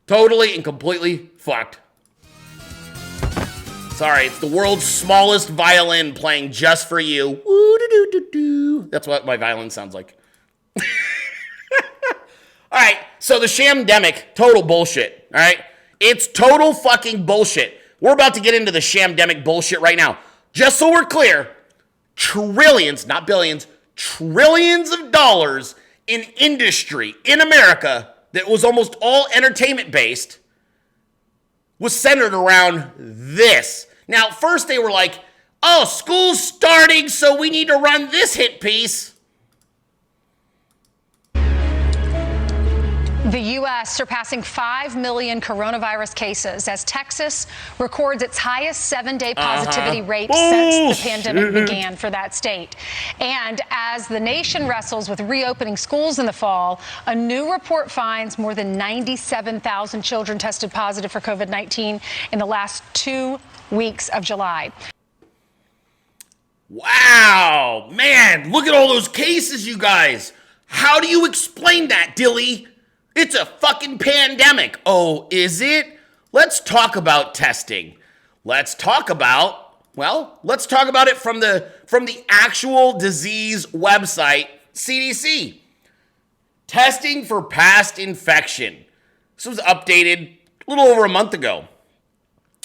Totally and completely fucked. Sorry, it's the world's smallest violin playing just for you. Woo-doo-doo-doo-doo. That's what my violin sounds like. All right, so the shamdemic, total bullshit, all right? It's total fucking bullshit. We're about to get into the shamdemic bullshit right now. Just so we're clear, trillions, not billions, trillions of dollars in industry in America that was almost all entertainment-based was centered around this. Now, first they were like, oh, school's starting, so we need to run this hit piece. The U.S. surpassing 5 million coronavirus cases as Texas records its highest 7-day positivity rate since the pandemic began for that state. And as the nation wrestles with reopening schools in the fall, a new report finds more than 97,000 children tested positive for COVID-19 in the last 2 weeks of July. Wow, man, look at all those cases, you guys. How do you explain that, Dilley? It's a fucking pandemic. Oh, is it? Let's talk about testing. Let's talk about it from the actual disease website, CDC. Testing for past infection. This was updated a little over a month ago.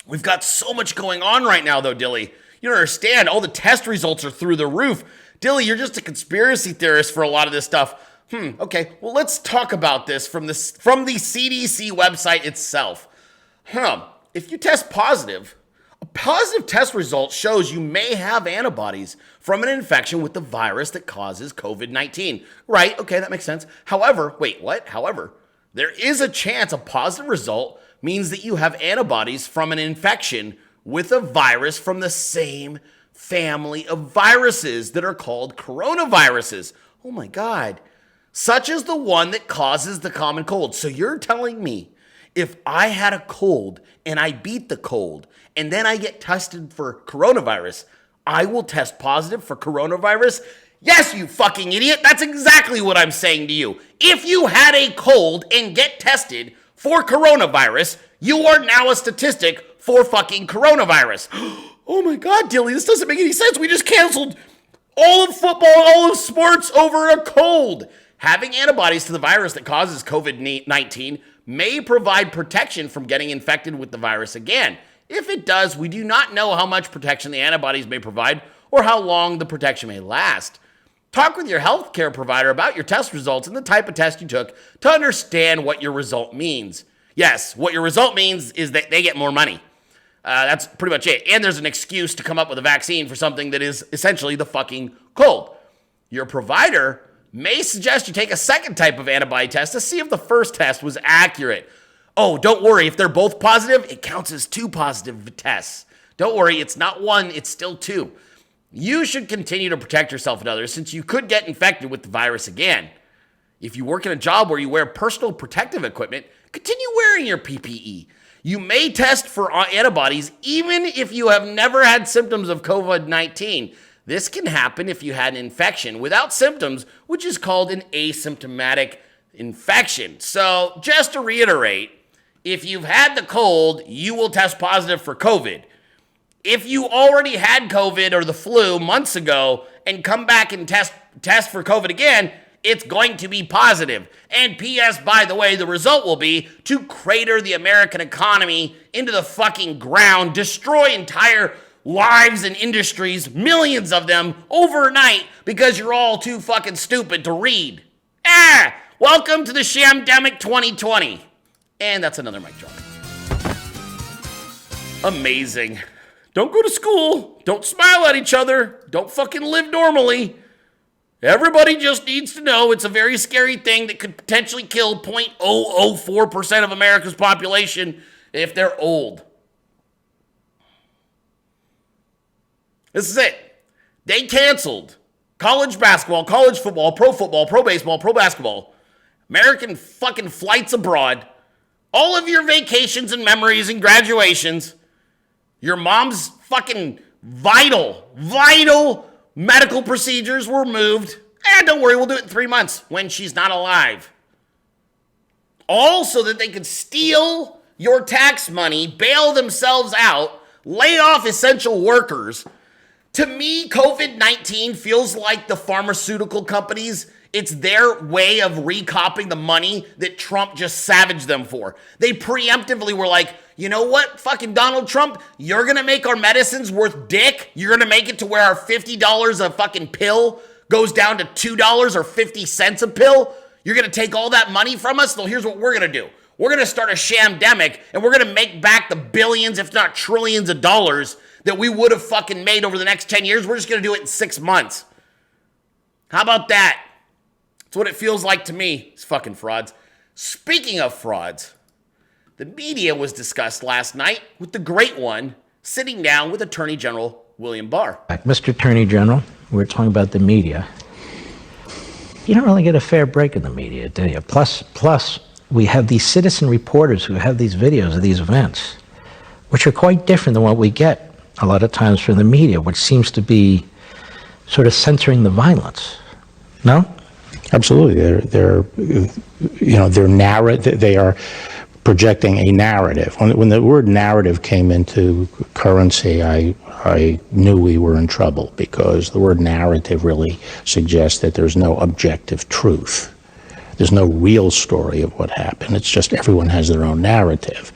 We've got so much going on right now, though, Dilley. You don't understand. All the test results are through the roof. Dilley, you're just a conspiracy theorist for a lot of this stuff. Okay, well, let's talk about this from the CDC website itself. If you test positive, a positive test result shows you may have antibodies from an infection with the virus that causes COVID-19. Right, okay, that makes sense. However, wait, what? However, there is a chance a positive result means that you have antibodies from an infection with a virus from the same family of viruses that are called coronaviruses. Oh my God. Such as the one that causes the common cold. So you're telling me if I had a cold and I beat the cold and then I get tested for coronavirus, I will test positive for coronavirus? Yes, you fucking idiot. That's exactly what I'm saying to you. If you had a cold and get tested for coronavirus, you are now a statistic for fucking coronavirus. Oh my God, Dilley, this doesn't make any sense. We just canceled all of football, all of sports over a cold. Having antibodies to the virus that causes COVID-19 may provide protection from getting infected with the virus again. If it does, we do not know how much protection the antibodies may provide or how long the protection may last. Talk with your healthcare provider about your test results and the type of test you took to understand what your result means. Yes, what your result means is that they get more money. That's pretty much it. And there's an excuse to come up with a vaccine for something that is essentially the fucking cold. Your provider may suggest you take a second type of antibody test to see if the first test was accurate. Oh, don't worry. If they're both positive, it counts as 2 positive tests. Don't worry. It's not 1. It's still 2. You should continue to protect yourself and others since you could get infected with the virus again. If you work in a job where you wear personal protective equipment, continue wearing your PPE. You may test for antibodies even if you have never had symptoms of COVID-19. This can happen if you had an infection without symptoms, which is called an asymptomatic infection. So just to reiterate, if you've had the cold, you will test positive for COVID. If you already had COVID or the flu months ago and come back and test for COVID again, it's going to be positive. And P.S., by the way, the result will be to crater the American economy into the fucking ground, destroy entire lives and industries, millions of them, overnight because you're all too fucking stupid to read. Welcome to the Shamdemic 2020. And that's another mic drop. Amazing. Don't go to school. Don't smile at each other. Don't fucking live normally. Everybody just needs to know it's a very scary thing that could potentially kill 0.004% of America's population if they're old. This is it. They canceled college basketball, college football, pro baseball, pro basketball, American fucking flights abroad, all of your vacations and memories and graduations, your mom's fucking vital medical procedures were moved. Don't worry, we'll do it in 3 months when she's not alive. All so that they could steal your tax money, bail themselves out, lay off essential workers. To me, COVID-19 feels like the pharmaceutical companies. It's their way of recopying the money that Trump just savaged them for. They preemptively were like, you know what, fucking Donald Trump, you're going to make our medicines worth dick. You're going to make it to where our $50 a fucking pill goes down to $2 or 50 cents a pill. You're going to take all that money from us? So here's what we're going to do. We're going to start a shamdemic, and we're going to make back the billions, if not trillions of dollars that we would have fucking made over the next 10 years. We're just going to do it in 6 months. How about that? That's what it feels like to me. It's fucking frauds. Speaking of frauds, the media was discussed last night with the great one sitting down with Attorney General William Barr. Mr. Attorney General, we're talking about the media. You don't really get a fair break in the media, do you? Plus, we have these citizen reporters who have these videos of these events, which are quite different than what we get a lot of times from the media, which seems to be sort of censoring the violence. No? Absolutely. They are projecting a narrative. When the word narrative came into currency, I knew we were in trouble, because the word narrative really suggests that there's no objective truth. There's no real story of what happened. It's just everyone has their own narrative.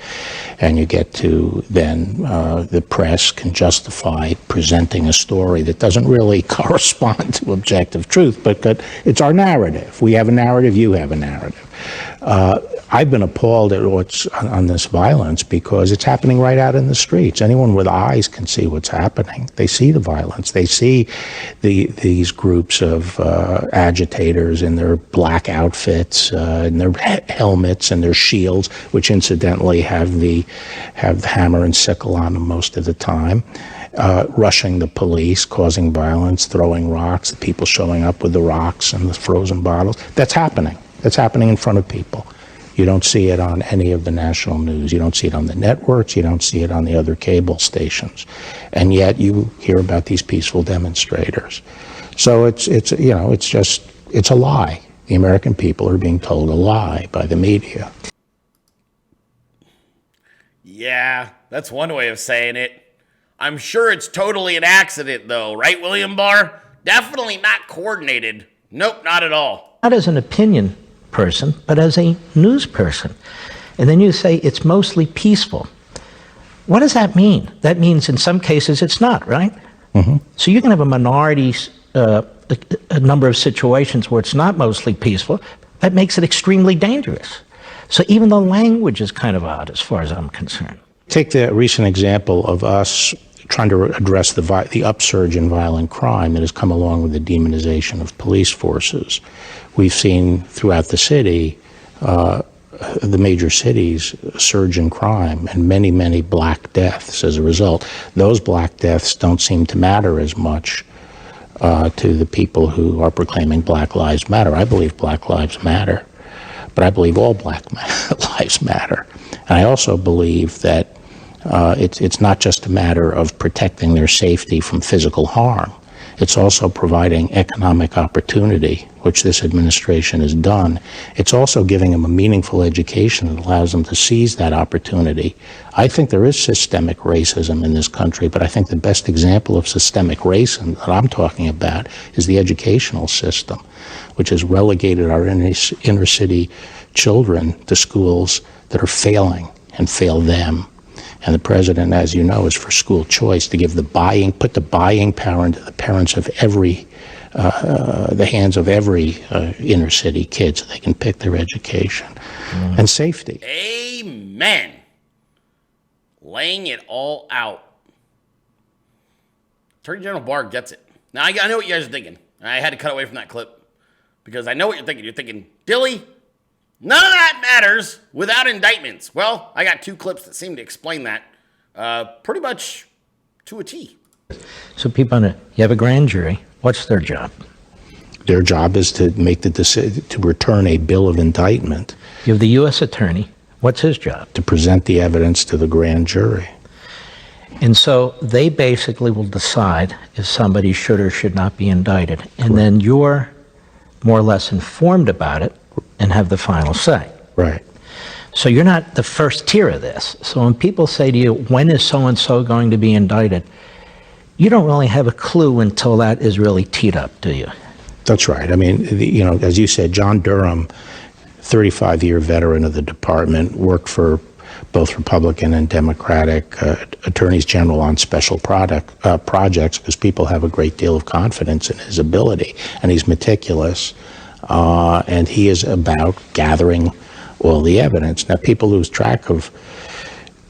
And you get to then, the press can justify presenting a story that doesn't really correspond to objective truth, but it's our narrative. We have a narrative, you have a narrative. I've been appalled at what's on this violence because it's happening right out in the streets. Anyone with eyes can see what's happening. They see the violence. They see these groups of agitators in their black outfits, and their helmets and their shields, which incidentally have the hammer and sickle on them most of the time. Rushing the police, causing violence, throwing rocks, the people showing up with the rocks and the frozen bottles. That's happening. That's happening in front of people. You don't see it on any of the national news. You don't see it on the networks. You don't see it on the other cable stations. And yet you hear about these peaceful demonstrators. So it's a lie. The American people are being told a lie by the media. Yeah, that's one way of saying it. I'm sure it's totally an accident, though, right, William Barr? Definitely not coordinated. Nope, not at all. Not as an opinion person, but as a news person. And then you say it's mostly peaceful. What does that mean? That means in some cases it's not, right? Mm-hmm. So you can have a minority, a number of situations where it's not mostly peaceful. That makes it extremely dangerous. So even the language is kind of odd as far as I'm concerned. Take the recent example of us trying to address the upsurge in violent crime that has come along with the demonization of police forces. We've seen throughout the city, the major cities, a surge in crime and many, many black deaths as a result. Those black deaths don't seem to matter as much to the people who are proclaiming Black Lives Matter. I believe Black Lives Matter, but I believe all black lives matter. And I also believe that it's not just a matter of protecting their safety from physical harm. It's also providing economic opportunity, which this administration has done. It's also giving them a meaningful education that allows them to seize that opportunity. I think there is systemic racism in this country, but I think the best example of systemic racism that I'm talking about is the educational system, which has relegated our inner city children to schools that are failing and fail them. And the president, as you know, is for school choice, to give put the buying power into the parents of the hands of every inner city kid so they can pick their education and safety. Amen. Laying it all out. Attorney General Barr gets it. Now, I know what you guys are thinking. I had to cut away from that clip because I know what you're thinking. You're thinking, Dilley, none of that matters without indictments. Well, I got two clips that seem to explain that pretty much to a T. So people, you have a grand jury. What's their job? Their job is to make the decision to return a bill of indictment. You have the U.S. attorney. What's his job? To present the evidence to the grand jury. And so they basically will decide if somebody should or should not be indicted. And then you're more or less informed about it and have the final say. Right. So you're not the first tier of this. So when people say to you, when is so-and-so going to be indicted? You don't really have a clue until that is really teed up, do you? That's right. I mean, as you said, John Durham, 35-year veteran of the department, worked for both Republican and Democratic attorneys general on special projects because people have a great deal of confidence in his ability. And he's meticulous, and he is about gathering all the evidence. Now, people lose track of,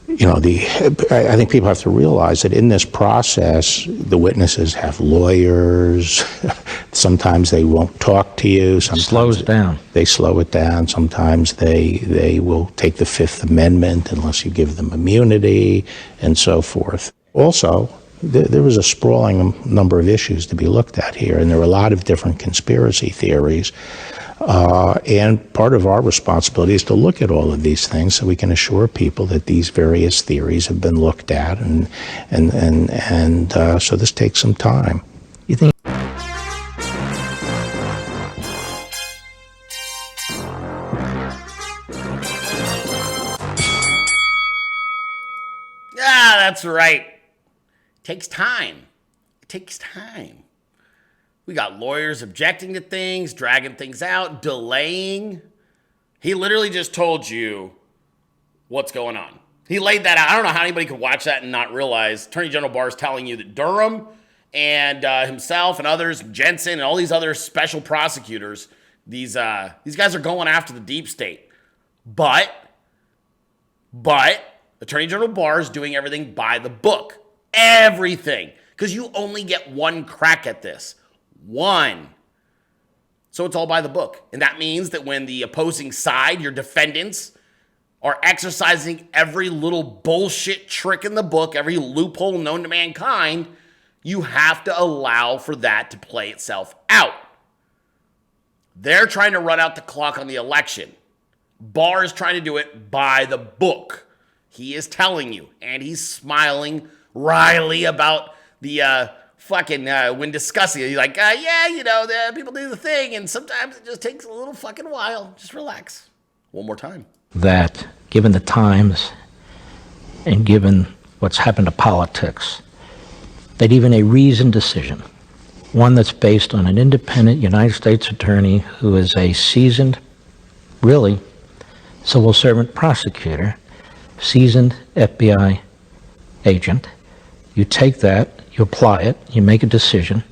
I think people have to realize that in this process, the witnesses have lawyers. Sometimes they won't talk to you. Sometimes slows down. They slow it down. Sometimes they will take the Fifth Amendment unless you give them immunity and so forth. Also, there was a sprawling number of issues to be looked at here, and there were a lot of different conspiracy theories. And part of our responsibility is to look at all of these things so we can assure people that these various theories have been looked at, and so this takes some time. You think? Ah, that's right. It takes time. It takes time. We got lawyers objecting to things, dragging things out, delaying. He literally just told you what's going on. He laid that out. I don't know how anybody could watch that and not realize Attorney General Barr is telling you that Durham and himself and others, Jensen and all these other special prosecutors, these guys are going after the deep state. But Attorney General Barr is doing everything by the book. Everything. Because you only get one crack at this. One. So it's all by the book. And that means that when the opposing side, your defendants, are exercising every little bullshit trick in the book, every loophole known to mankind, you have to allow for that to play itself out. They're trying to run out the clock on the election. Barr is trying to do it by the book. He is telling you, and he's smiling wryly about the when discussing it. He's like, the people do the thing, and sometimes it just takes a little fucking while. Just relax. One more time. That, given the times and given what's happened to politics, that even a reasoned decision, one that's based on an independent United States attorney who is a seasoned, really, civil servant prosecutor, seasoned FBI agent, you take that, you apply it, you make a decision.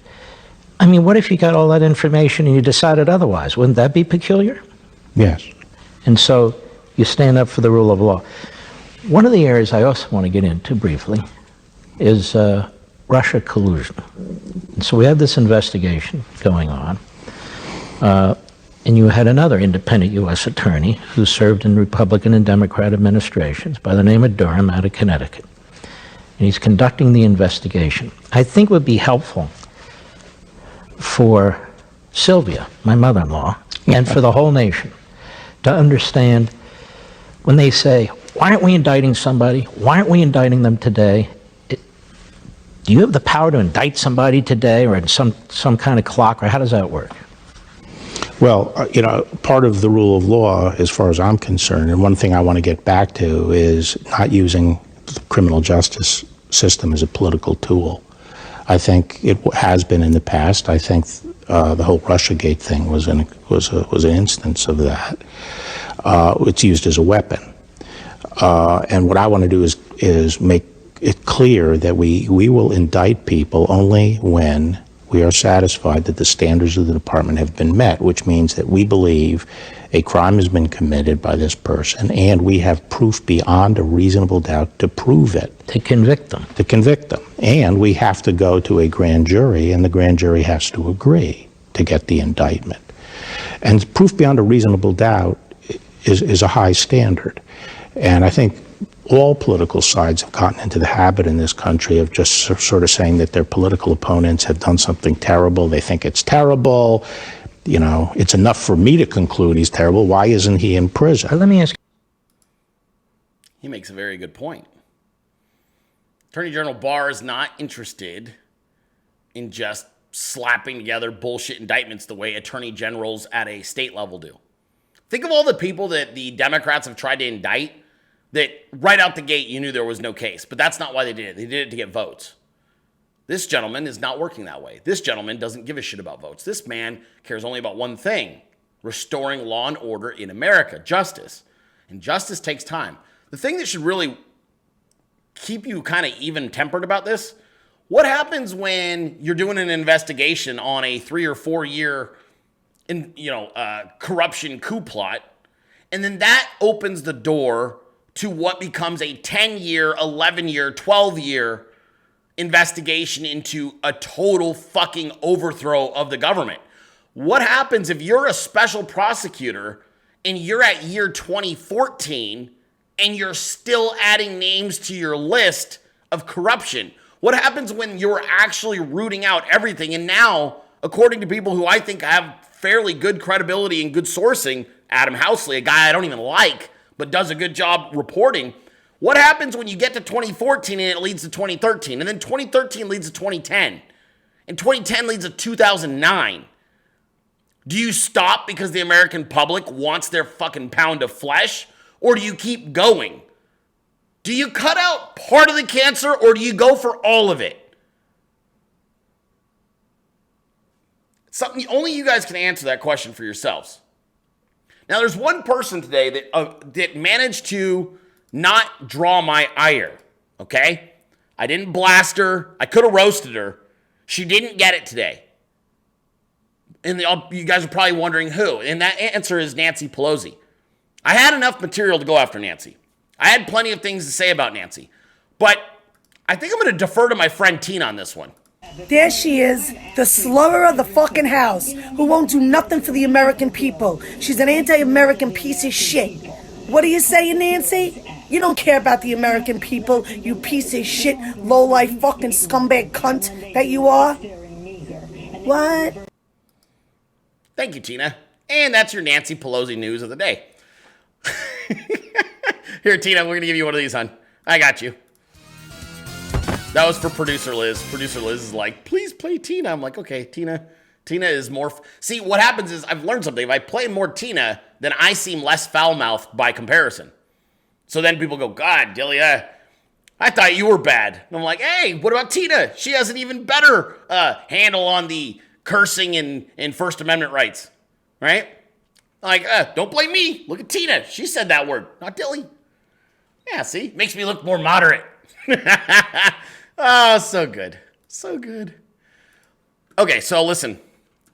I mean, what if you got all that information and you decided otherwise? Wouldn't that be peculiar? Yes. And so you stand up for the rule of law. One of the areas I also want to get into briefly is Russia collusion. And so we have this investigation going on. And you had another independent U.S. attorney who served in Republican and Democrat administrations by the name of Durham out of Connecticut. And he's conducting the investigation. I think it would be helpful for Sylvia, my mother-in-law, and for the whole nation to understand when they say, why aren't we indicting somebody? Why aren't we indicting them today? Do you have the power to indict somebody today or in some kind of clock, or how does that work? Well, part of the rule of law, as far as I'm concerned, and one thing I want to get back to is not using the criminal justice system as a political tool. I think it has been in the past. I think the whole Russiagate thing was an instance of that. It's used as a weapon, and what I want to do is make it clear that we will indict people only when we are satisfied that the standards of the department have been met, which means that we believe a crime has been committed by this person and we have proof beyond a reasonable doubt to prove it. To convict them. To convict them. And we have to go to a grand jury, and the grand jury has to agree to get the indictment. And proof beyond a reasonable doubt is a high standard. And I think all political sides have gotten into the habit in this country of just sort of saying that their political opponents have done something terrible. They think it's terrible. It's enough for me to conclude he's terrible. Why isn't he in prison? Let me ask. He makes a very good point. Attorney General Barr is not interested in just slapping together bullshit indictments the way attorney generals at a state level do. Think of all the people that the Democrats have tried to indict that right out the gate you knew there was no case. But that's not why they did it. They did it to get votes. This gentleman is not working that way. This gentleman doesn't give a shit about votes. This man cares only about one thing: restoring law and order in America, justice. And justice takes time. The thing that should really keep you kind of even-tempered about this, what happens when you're doing an investigation on a 3 or 4 year corruption coup plot, and then that opens the door to what becomes a 10-year, 11-year, 12-year investigation into a total fucking overthrow of the government? What happens if you're a special prosecutor and you're at year 2014 and you're still adding names to your list of corruption? What happens when you're actually rooting out everything? And now, according to people who I think have fairly good credibility and good sourcing, Adam Housley, a guy I don't even like, but does a good job reporting, what happens when you get to 2014 and it leads to 2013, and then 2013 leads to 2010, and 2010 leads to 2009? Do you stop because the American public wants their fucking pound of flesh, or do you keep going? Do you cut out part of the cancer, or do you go for all of it? Something only you guys can answer that question for yourselves. Now, there's one person today that managed to not draw my ire, okay? I didn't blast her. I could have roasted her. She didn't get it today. And you guys are probably wondering who. And that answer is Nancy Pelosi. I had enough material to go after Nancy. I had plenty of things to say about Nancy. But I think I'm going to defer to my friend Tina on this one. There she is, the slugger of the fucking house, who won't do nothing for the American people. She's an anti-American piece of shit. What are you saying, Nancy? You don't care about the American people, you piece of shit, low-life fucking scumbag cunt that you are? What? Thank you, Tina. And that's your Nancy Pelosi news of the day. Here, Tina, we're going to give you one of these, hon. I got you. That was for producer Liz. Producer Liz is like, please play Tina. I'm like, okay, Tina is more... See, what happens is I've learned something. If I play more Tina, then I seem less foul-mouthed by comparison. So then people go, God, Dilley, I thought you were bad. And I'm like, hey, what about Tina? She has an even better handle on the cursing and First Amendment rights, right? Like, don't blame me. Look at Tina. She said that word, not Dilley. Yeah, see? Makes me look more moderate. Oh, so good. So good. Okay, so listen.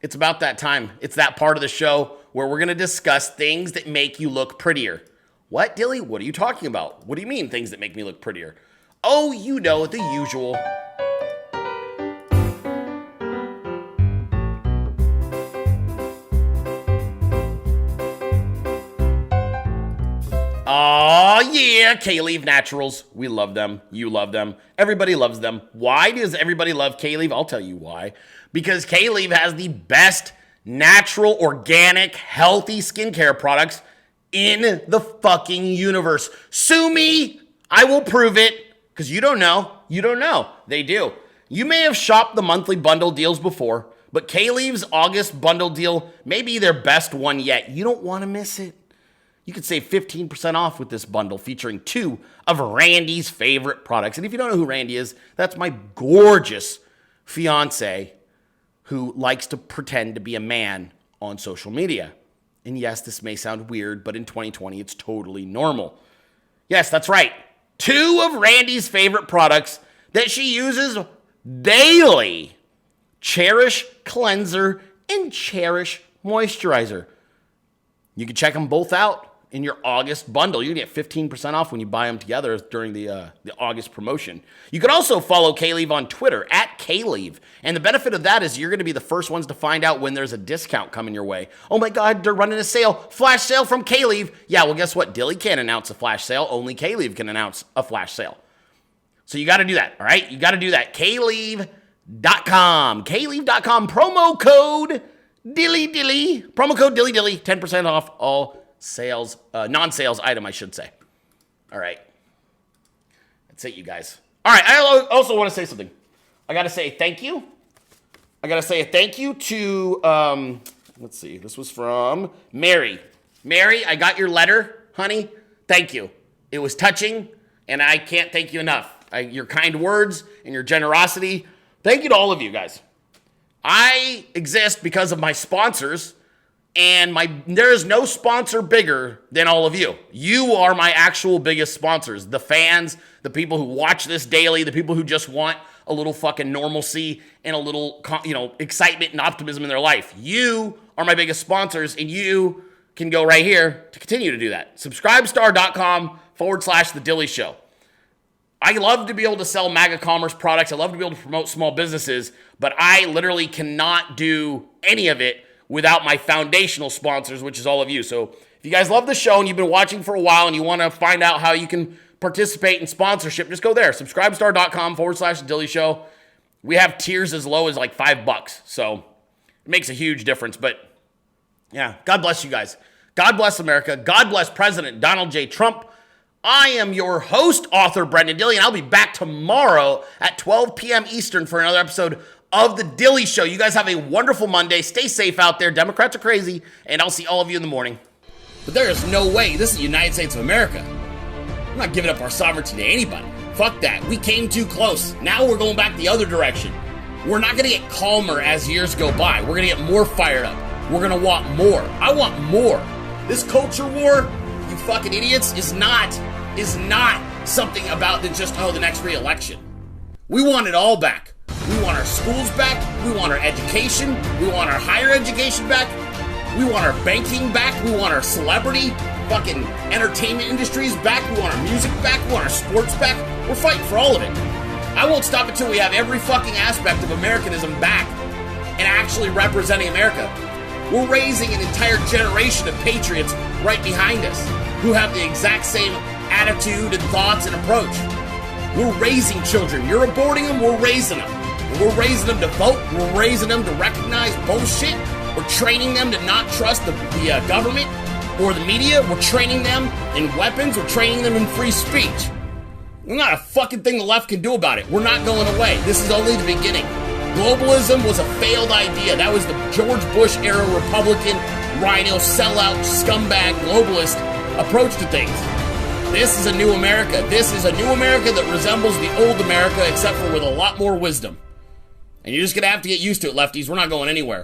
It's about that time. It's that part of the show where we're going to discuss things that make you look prettier. What, Dilley? What are you talking about? What do you mean, things that make me look prettier? Oh, you know, the usual. Oh yeah, K-Leave Naturals. We love them. You love them. Everybody loves them. Why does everybody love K-Leave? I'll tell you why. Because K-Leave has the best natural, organic, healthy skincare products in the fucking universe. Sue me. I will prove it. Because you don't know. You don't know. They do. You may have shopped the monthly bundle deals before, but K-Leave's August bundle deal may be their best one yet. You don't want to miss it. You could save 15% off with this bundle featuring 2 of Randy's favorite products. And if you don't know who Randy is, that's my gorgeous fiance who likes to pretend to be a man on social media. And yes, this may sound weird, but in 2020, it's totally normal. Yes, that's right. 2 of Randy's favorite products that she uses daily. Cherish Cleanser and Cherish Moisturizer. You can check them both out in your August bundle. You can get 15% off when you buy them together during the August promotion. You can also follow K-Leave on Twitter, @K-Leave. And the benefit of that is you're going to be the first ones to find out when there's a discount coming your way. Oh my God, they're running a sale. Flash sale from K-Leave. Yeah, well, guess what? Dilley can't announce a flash sale. Only K-Leave can announce a flash sale. So you got to do that, all right? You got to do that. K-Leave.com. K-Leave.com. Promo code Dilley. Promo code Dilley. 10% off all sales, non-sales item, I should say. All right. That's it, you guys. All right, I also want to say something. I got to say thank you. I got to say a thank you to, let's see, this was from Mary. Mary, I got your letter, honey. Thank you. It was touching, and I can't thank you enough. Your kind words and your generosity. Thank you to all of you guys. I exist because of my sponsors, and there is no sponsor bigger than all of you. You are my actual biggest sponsors. The fans, the people who watch this daily, the people who just want a little fucking normalcy and a little, excitement and optimism in their life. You are my biggest sponsors, and you can go right here to continue to do that. Subscribestar.com/The Dilley Show. I love to be able to sell MAGA commerce products. I love to be able to promote small businesses, but I literally cannot do any of it without my foundational sponsors, which is all of you. So if you guys love the show and you've been watching for a while and you want to find out how you can participate in sponsorship, just go there. Subscribestar.com/The Dilley Show. We have tiers as low as like $5. So it makes a huge difference. But yeah, God bless you guys. God bless America. God bless President Donald J. Trump. I am your host, author Brendan Dilley, and I'll be back tomorrow at 12 p.m. Eastern for another episode of The Dilley Show. You guys have a wonderful Monday. Stay safe out there. Democrats are crazy, and I'll see all of you in the morning. But there is no way. This is the United States of America. We're not giving up our sovereignty to anybody. Fuck that. We came too close. Now we're going back the other direction. We're not going to get calmer as years go by. We're going to get more fired up. We're going to want more. I want more. This culture war, you fucking idiots, is not something about just, the next re-election. We want it all back. We want our schools back. We want our education. We want our higher education back. We want our banking back. We want our celebrity fucking entertainment industries back. We want our music back. We want our sports back. We're fighting for all of it. I won't stop until we have every fucking aspect of Americanism back and actually representing America. We're raising an entire generation of patriots right behind us who have the exact same attitude and thoughts and approach. We're raising children. You're aborting them, we're raising them. We're raising them to vote. We're raising them to recognize bullshit. We're training them to not trust the government or the media. We're training them in weapons. We're training them in free speech. There's not a fucking thing the left can do about it. We're not going away. This is only the beginning. Globalism was a failed idea. That was the George Bush era Republican, rhino, sellout, scumbag, globalist approach to things. This is a new America. This is a new America that resembles the old America, except for with a lot more wisdom. And you're just going to have to get used to it, lefties. We're not going anywhere.